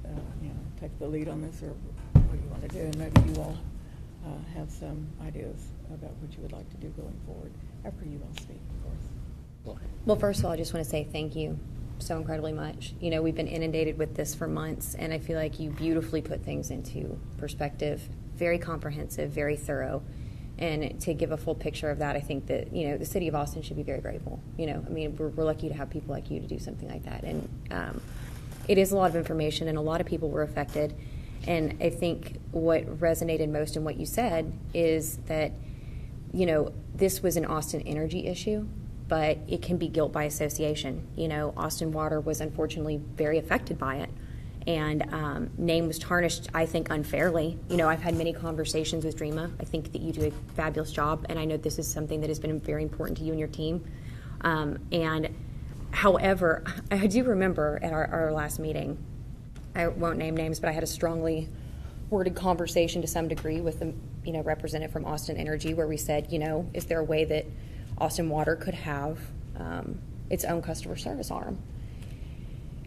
take the lead on this, or what do you want to do? And maybe you all have some ideas about what you would like to do going forward after you all speak, of course. Well, first of all, I just want to say thank you so incredibly much. We've been inundated with this for months, and I feel like you beautifully put things into perspective. Very comprehensive, very thorough. And to give a full picture of that, I think that, the city of Austin should be very grateful. We're lucky to have people like you to do something like that. And it is a lot of information, and a lot of people were affected. And I think what resonated most in what you said is that, this was an Austin Energy issue, but it can be guilt by association. Austin Water was unfortunately very affected by it. And name was tarnished, I think, unfairly. I've had many conversations with Dreama. I think that you do a fabulous job, and I know this is something that has been very important to you and your team. And however, I do remember at our last meeting, I won't name names, but I had a strongly worded conversation to some degree with the representative from Austin Energy, where we said, is there a way that Austin Water could have its own customer service arm?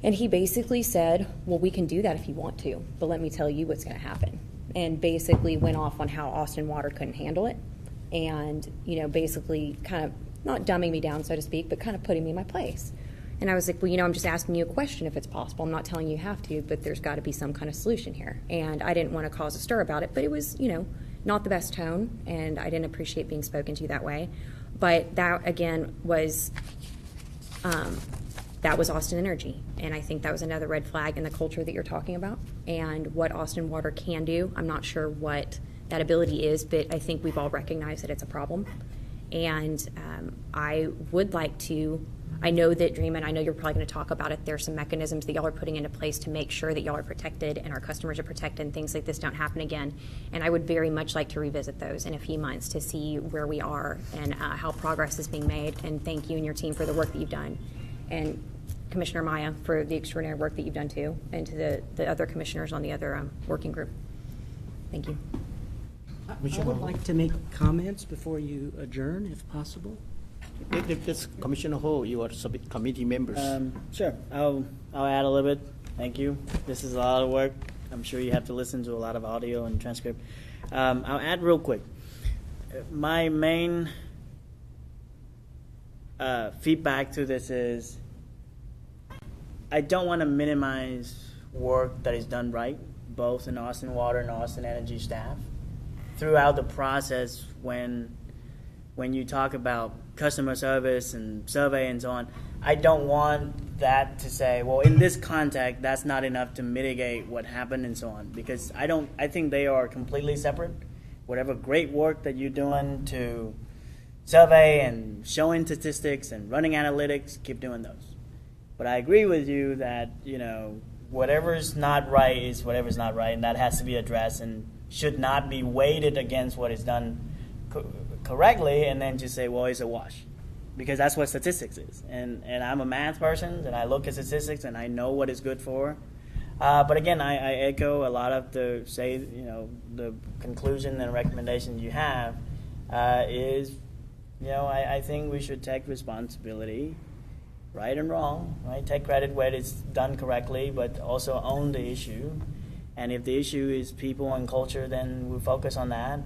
And he basically said, well, we can do that if you want to, but let me tell you what's going to happen. And basically went off on how Austin Water couldn't handle it, and basically kind of not dumbing me down, so to speak, but kind of putting me in my place. And I was like, well, I'm just asking you a question if it's possible. I'm not telling you have to, but there's got to be some kind of solution here. And I didn't want to cause a stir about it, but it was, not the best tone, and I didn't appreciate being spoken to that way. But that, again, was that was Austin Energy. And I think that was another red flag in the culture that you're talking about. And what Austin Water can do, I'm not sure what that ability is, but I think we've all recognized that it's a problem. And I would like to, I know that Dream, and I know you're probably going to talk about it, there's some mechanisms that y'all are putting into place to make sure that y'all are protected and our customers are protected and things like this don't happen again. And I would very much like to revisit those in a few months to see where we are and how progress is being made. And thank you and your team for the work that you've done. And Commissioner Maya for the extraordinary work that you've done too, and to the other commissioners on the other working group. Thank you. I would like to make comments before you adjourn, if possible. This Commissioner Hall, you are subcommittee members. Sure. I'll add a little bit. Thank you. This is a lot of work. I'm sure you have to listen to a lot of audio and transcript. I'll add real quick. My main feedback to this is I don't want to minimize work that is done right, both in Austin Water and Austin Energy staff. Throughout the process, when you talk about customer service and survey and so on, I don't want that to say, well, in this context, that's not enough to mitigate what happened and so on, because I think they are completely separate. Whatever great work that you're doing to survey and showing statistics and running analytics, keep doing those. But I agree with you that, whatever's not right is whatever's not right, and that has to be addressed and should not be weighted against what is done correctly and then just say, well, it's a wash. Because that's what statistics is. And I'm a math person, and I look at statistics, and I know what it's good for. But again, I echo a lot of the conclusion and recommendation you have is, I think we should take responsibility, right and wrong, right? Take credit where it's done correctly, but also own the issue. And if the issue is people and culture, then we focus on that.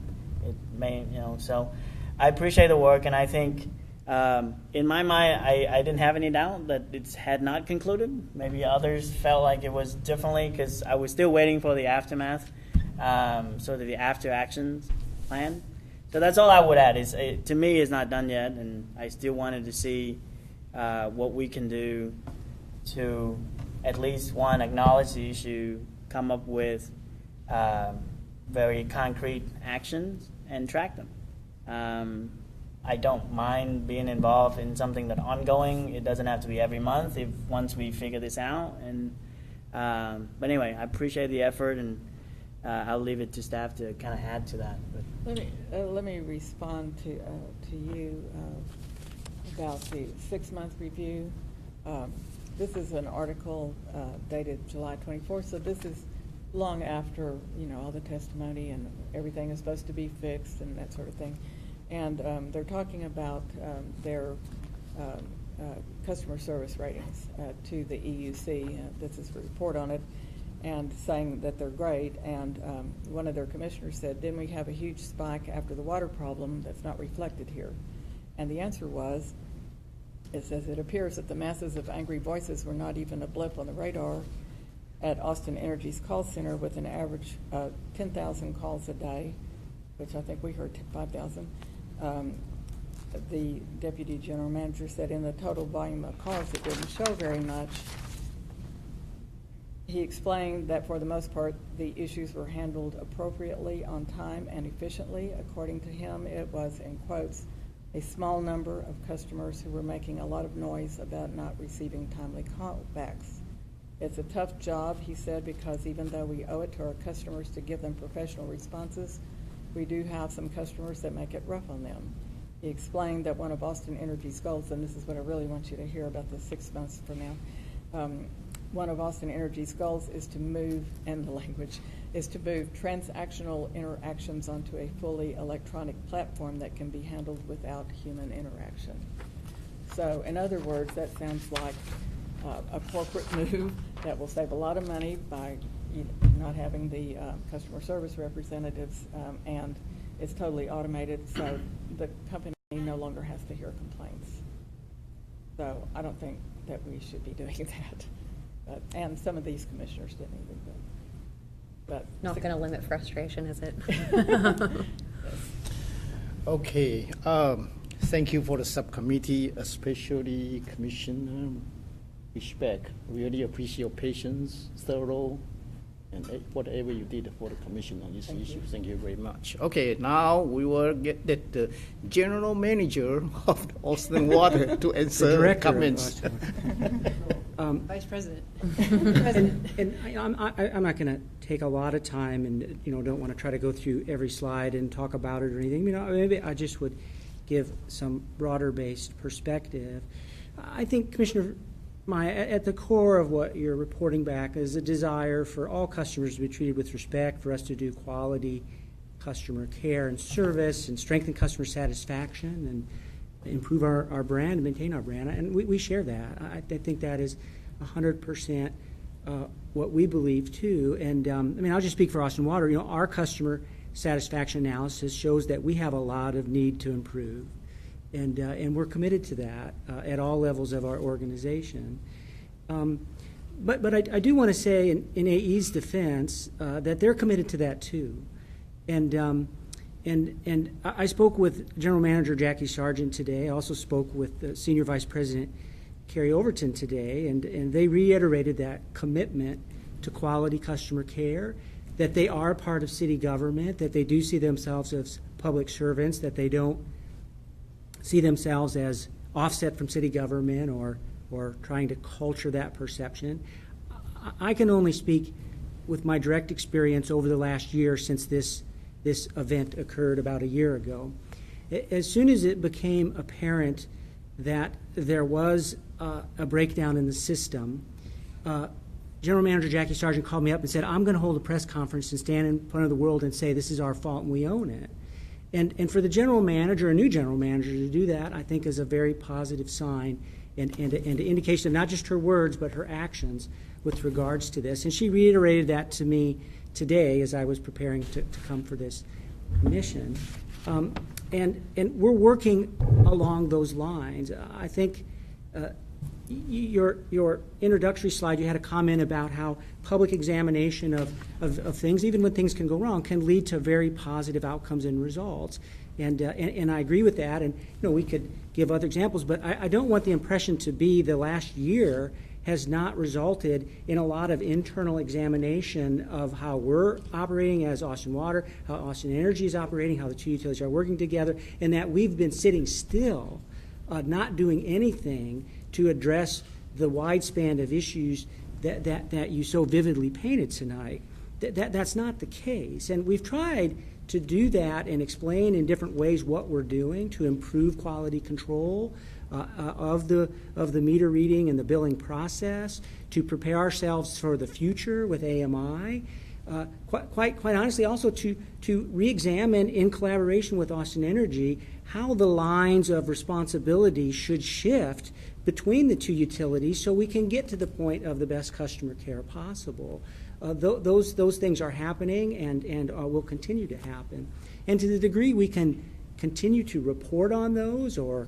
It may, so I appreciate the work, and I think in my mind, I didn't have any doubt that it had not concluded. Maybe others felt like it was differently because I was still waiting for the aftermath, sort of the after actions plan. So that's all I would add. To me, it's not done yet, and I still wanted to see what we can do to at least, one, acknowledge the issue, come up with very concrete actions, and track them. I don't mind being involved in something that's ongoing. It doesn't have to be every month once we figure this out. And but anyway, I appreciate the effort, and I'll leave it to staff to kind of add to that. But Let me respond to you about the 6-month review. This is an article dated July 24th, so this is long after all the testimony and everything is supposed to be fixed and that sort of thing. And they're talking about their customer service ratings to the EUC. This is a report on it, and saying that they're great. And one of their commissioners said, didn't we have a huge spike after the water problem that's not reflected here? And the answer was, it says, it appears that the masses of angry voices were not even a blip on the radar at Austin Energy's call center, with an average of 10,000 calls a day, which I think we heard 5,000. The deputy general manager said in the total volume of calls, it didn't show very much. He explained that for the most part, the issues were handled appropriately, on time, and efficiently. According to him, it was, in quotes, a small number of customers who were making a lot of noise about not receiving timely callbacks. It's a tough job, he said, because even though we owe it to our customers to give them professional responses, we do have some customers that make it rough on them. He explained that one of Austin Energy's goals, and this is what I really want you to hear about the 6 months from now, one of Austin Energy's goals is to move, and the language, is to move transactional interactions onto a fully electronic platform that can be handled without human interaction. So, in other words, that sounds like a corporate move that will save a lot of money by not having the customer service representatives, and it's totally automated, so the company no longer has to hear complaints. So I don't think that we should be doing that. And some of these commissioners didn't even do it. But Not going to limit frustration, is it? Okay. Thank you for the subcommittee, especially Commissioner respect. Really appreciate your patience, thorough, and whatever you did for the commission on this issue. Thank you very much. Okay, now we will get the general manager of the Austin Water to answer director of comments. Vice President. And I'm not going to take a lot of time, and don't want to try to go through every slide and talk about it or anything. Maybe I just would give some broader-based perspective. I think, Commissioner Maya, at the core of what you're reporting back is a desire for all customers to be treated with respect, for us to do quality customer care and service, and strengthen customer satisfaction, and improve our brand and maintain our brand. And we share that. I think that is 100% what we believe too. And I'll just speak for Austin Water. Our customer satisfaction analysis shows that we have a lot of need to improve. And we're committed to that at all levels of our organization. But I do want to say in AE's defense that they're committed to that too. And I spoke with General Manager Jackie Sargent today. I also spoke with Senior Vice President Carrie Overton today, and they reiterated that commitment to quality customer care, that they are part of city government, that they do see themselves as public servants, that they don't see themselves as offset from city government or trying to culture that perception. I can only speak with my direct experience over the last year since this event occurred about a year ago. As soon as it became apparent that there was a breakdown in the system, General Manager Jackie Sargent called me up and said, I'm going to hold a press conference and stand in front of the world and say this is our fault and we own it. And for the general manager, a new general manager, to do that, I think is a very positive sign and an indication of not just her words, but her actions with regards to this. And she reiterated that to me today as I was preparing to come for this mission. And we're working along those lines. I think your introductory slide, you had a comment about how public examination of things, even when things can go wrong, can lead to very positive outcomes and results. And I agree with that. And we could give other examples, but I don't want the impression to be the last year has not resulted in a lot of internal examination of how we're operating as Austin Water, how Austin Energy is operating, how the two utilities are working together, and that we've been sitting still, not doing anything to address the wide span of issues that you so vividly painted tonight. That's not the case. And we've tried to do that and explain in different ways what we're doing to improve quality control of the meter reading and the billing process, to prepare ourselves for the future with AMI. Quite honestly, also to re-examine in collaboration with Austin Energy how the lines of responsibility should shift between the two utilities so we can get to the point of the best customer care possible. Those things are happening and will continue to happen. And to the degree we can continue to report on those or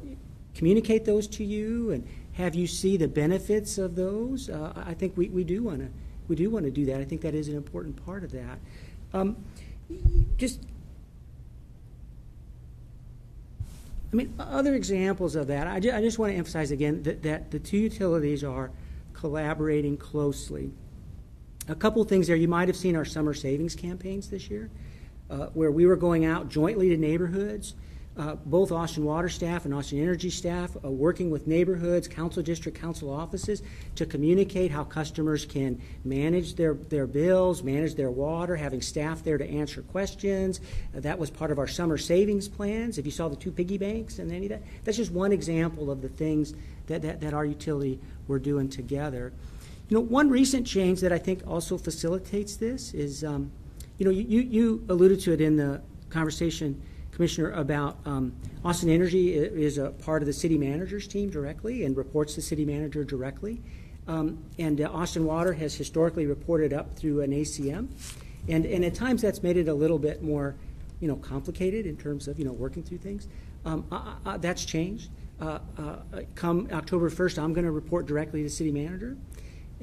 communicate those to you and have you see the benefits of those, I think we do want to do that. I think that is an important part of that. Other examples of that, I just want to emphasize again that the two utilities are collaborating closely. A couple things there. You might have seen our summer savings campaigns this year, where we were going out jointly to neighborhoods, both Austin Water staff and Austin Energy staff working with neighborhoods, council district, council offices to communicate how customers can manage their bills, manage their water, having staff there to answer questions. That was part of our summer savings plans. If you saw the 2 piggy banks and any of that, that's just one example of the things that our utility were doing together. One recent change that I think also facilitates this is, you alluded to it in the conversation, Commissioner, about Austin Energy is a part of the city manager's team directly and reports to the city manager directly. And Austin Water has historically reported up through an ACM. And at times that's made it a little bit more, complicated in terms of, working through things. That's changed. Come October 1st, I'm going to report directly to the city manager.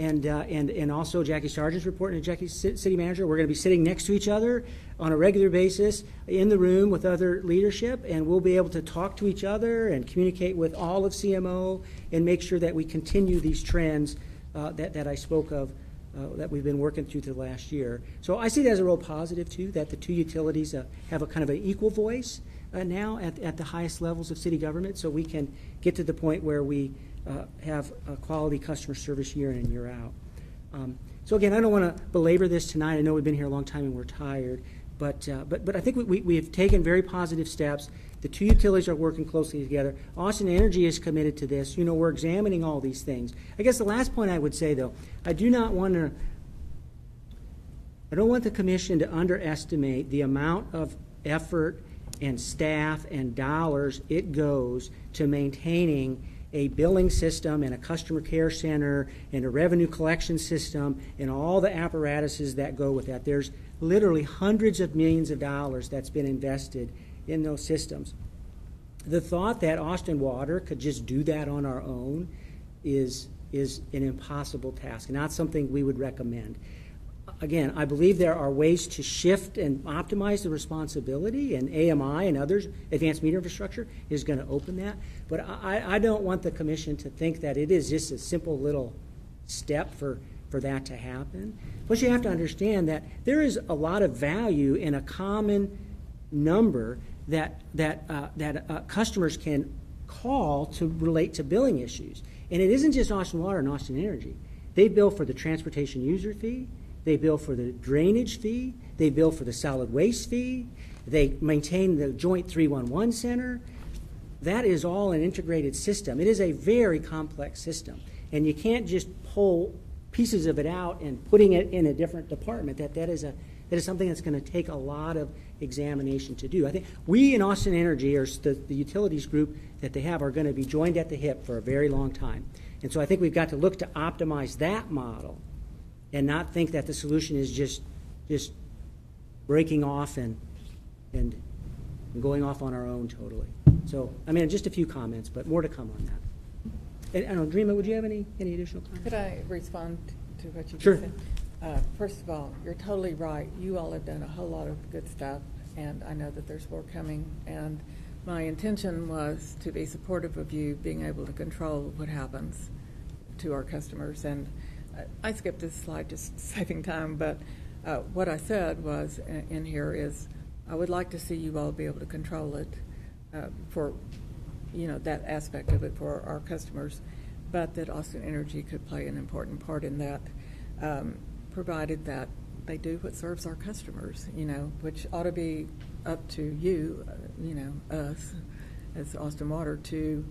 and also Jackie Sargent's report and Jackie City Manager. We're going to be sitting next to each other on a regular basis in the room with other leadership, and we'll be able to talk to each other and communicate with all of CMO and make sure that we continue these trends that I spoke of that we've been working through the last year. So I see that as a real positive, too, that the two utilities have a kind of an equal voice now at the highest levels of city government, so we can get to the point where we have a quality customer service year in and year out. So again, I don't want to belabor this tonight. I know we've been here a long time and we're tired, but I think we have taken very positive steps. The two utilities are working closely together. Austin Energy is committed to this. You know, we're examining all these things. I guess the last point I would say, though, I don't want the commission to underestimate the amount of effort and staff and dollars it goes to maintaining a billing system and a customer care center and a revenue collection system and all the apparatuses that go with that. There's literally hundreds of millions of dollars that's been invested in those systems. The thought that Austin Water could just do that on our own is an impossible task, and not something we would recommend. Again, I believe there are ways to shift and optimize the responsibility, and AMI and others, advanced meter infrastructure, is going to open that. But I don't want the commission to think that it is just a simple little step for that to happen. Plus, you have to understand that there is a lot of value in a common number that customers can call to relate to billing issues. And it isn't just Austin Water and Austin Energy. They bill for the transportation user fee. They bill for the drainage fee. They bill for the solid waste fee. They maintain the joint 311 center. That is all an integrated system. It is a very complex system. And you can't just pull pieces of it out and putting it in a different department. That is something that's going to take a lot of examination to do. I think we in Austin Energy, or the utilities group that they have, are going to be joined at the hip for a very long time. And so I think we've got to look to optimize that model and not think that the solution is just breaking off and going off on our own totally. So, I mean, just a few comments, but more to come on that. And, I don't know, Dreama, would you have any additional comments? Could I respond to what you just Sure. said? First of all, you're totally right. You all have done a whole lot of good stuff, and I know that there's more coming. And my intention was to be supportive of you being able to control what happens to our customers. And I skipped this slide just saving time, but what I said was in here is I would like to see you all be able to control it for, that aspect of it for our customers, but that Austin Energy could play an important part in that, provided that they do what serves our customers, which ought to be up to you, us as Austin Water to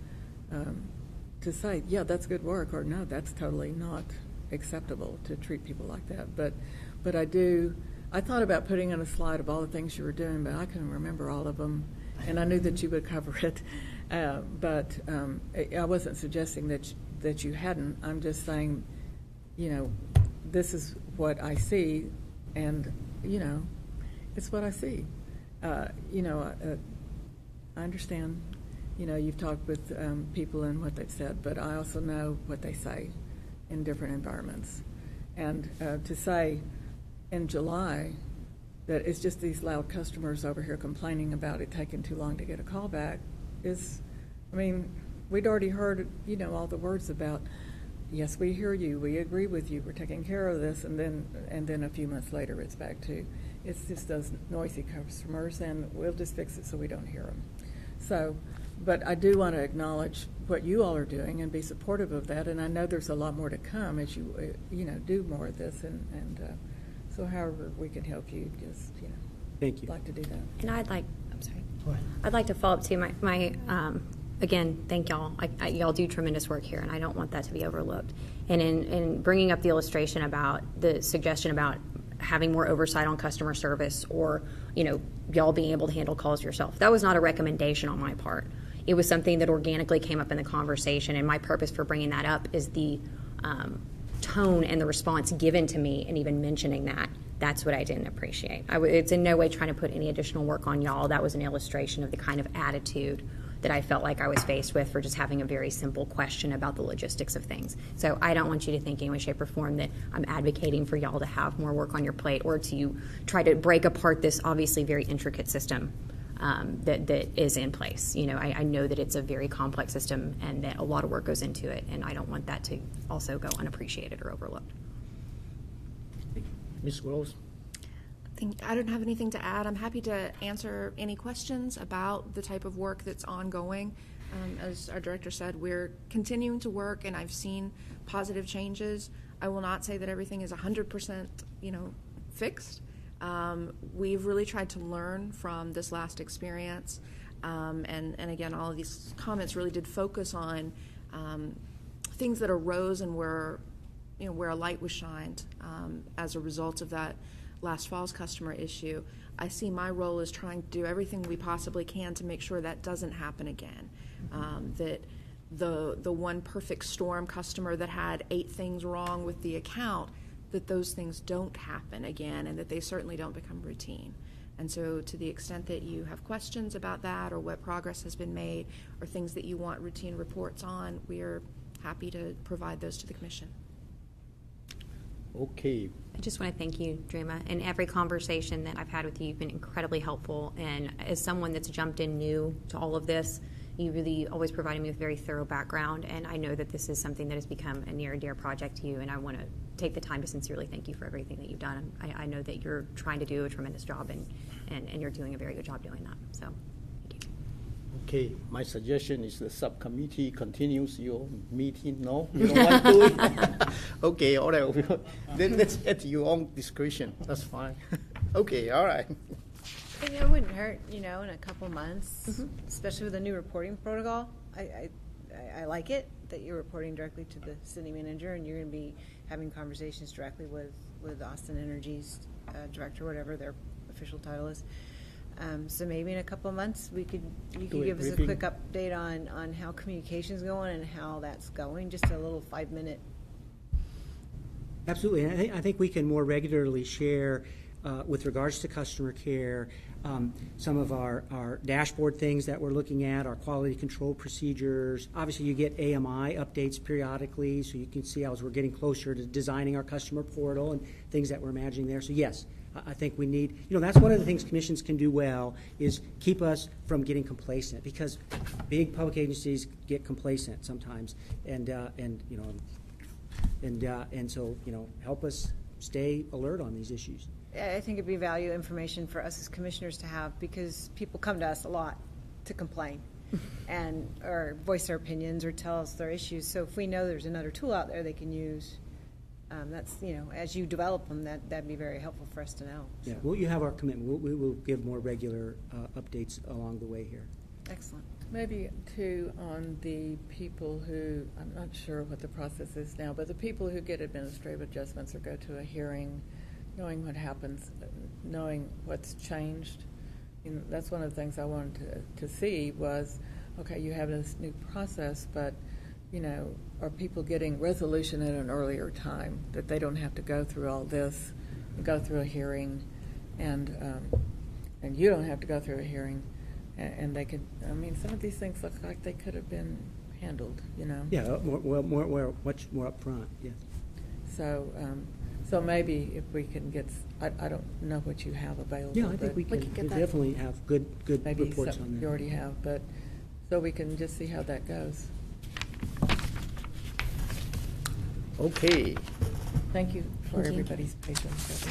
say, yeah, that's good work, or no, that's totally not acceptable to treat people like that. But I thought about putting in a slide of all the things you were doing, but I couldn't remember all of them, and I knew that you would cover it. But I wasn't suggesting that you hadn't. I'm just saying, this is what I see, and it's what I see. I understand. You've talked with people and what they've said, but I also know what they say in different environments. And to say in July that it's just these loud customers over here complaining about it taking too long to get a call back is, we'd already heard, all the words about, yes, we hear you, we agree with you, we're taking care of this, and then a few months later it's back to, it's just those noisy customers, and we'll just fix it so we don't hear them. So, but I do want to acknowledge what you all are doing and be supportive of that, and I know there's a lot more to come as you, do more of this, and so however we can help you, just, Thank you. like to do that. And I'd like to follow up too. My again, thank y'all. Y'all do tremendous work here, and I don't want that to be overlooked. And in bringing up the illustration about the suggestion about having more oversight on customer service, or y'all being able to handle calls yourself, that was not a recommendation on my part. It was something that organically came up in the conversation, and my purpose for bringing that up is the tone and the response given to me, and even mentioning that. That's what I didn't appreciate. It's in no way trying to put any additional work on y'all. That was an illustration of the kind of attitude that I felt like I was faced with for just having a very simple question about the logistics of things. So I don't want you to think in any way, shape, or form that I'm advocating for y'all to have more work on your plate or to try to break apart this obviously very intricate system that is in place. You know, I know that it's a very complex system and that a lot of work goes into it, and I don't want that to also go unappreciated or overlooked. Ms. Gross? I don't have anything to add. I'm happy to answer any questions about the type of work that's ongoing. As our director said, we're continuing to work, and I've seen positive changes. I will not say that everything is 100%, fixed. We've really tried to learn from this last experience, and again, all of these comments really did focus on things that arose and where a light was shined as a result of that last fall's customer issue. I see my role as trying to do everything we possibly can to make sure that doesn't happen again. That the one perfect storm customer that had 8 things wrong with the account, that those things don't happen again, and that they certainly don't become routine. And so to the extent that you have questions about that or what progress has been made or things that you want routine reports on, we are happy to provide those to the Commission. Okay. I just want to thank you, Dreama. In every conversation that I've had with you, you've been incredibly helpful. And as someone that's jumped in new to all of this, you really always provided me with very thorough background. And I know that this is something that has become a near and dear project to you. And I want to take the time to sincerely thank you for everything that you've done. I know that you're trying to do a tremendous job, and you're doing a very good job doing that. So thank you. Okay, my suggestion is the subcommittee continues your meeting. No, you don't want to do it? Okay, all right. Then that's at your own discretion. That's fine. Okay, all right. And it wouldn't hurt, in a couple months, especially with the new reporting protocol. I like it that you're reporting directly to the city manager, and you're going to be having conversations directly with Austin Energy's director, whatever their official title is. So maybe in a couple of months you could give us a quick update on how communication's going and how that's going. Just a little 5-minute. Absolutely. And I think we can more regularly share with regards to customer care, some of our dashboard things that we're looking at, our quality control procedures. Obviously, you get AMI updates periodically, so you can see as we're getting closer to designing our customer portal and things that we're imagining there. So yes, I think we need, that's one of the things commissions can do well, is keep us from getting complacent, because big public agencies get complacent sometimes, and so help us stay alert on these issues. I think it'd be value information for us as commissioners to have, because people come to us a lot to complain or voice their opinions or tell us their issues. So if we know there's another tool out there they can use, that's, as you develop them, that'd be very helpful for us to know. Yeah, well, you have our commitment. We will give more regular updates along the way here. Excellent. Maybe too on the people who, I'm not sure what the process is now, but the people who get administrative adjustments or go to a hearing, knowing what happens, knowing what's changed. That's one of the things I wanted to see was, okay, you have this new process, but are people getting resolution at an earlier time, that they don't have to go through all this, go through a hearing, and you don't have to go through a hearing, and they could. Some of these things look like they could have been handled. Yeah, much more upfront. Yes. So maybe if we can get, I don't know what you have available. Yeah, I think we can definitely have good maybe reports something on that. you already have, but so we can just see how that goes. Okay. Thank you for everybody's patience.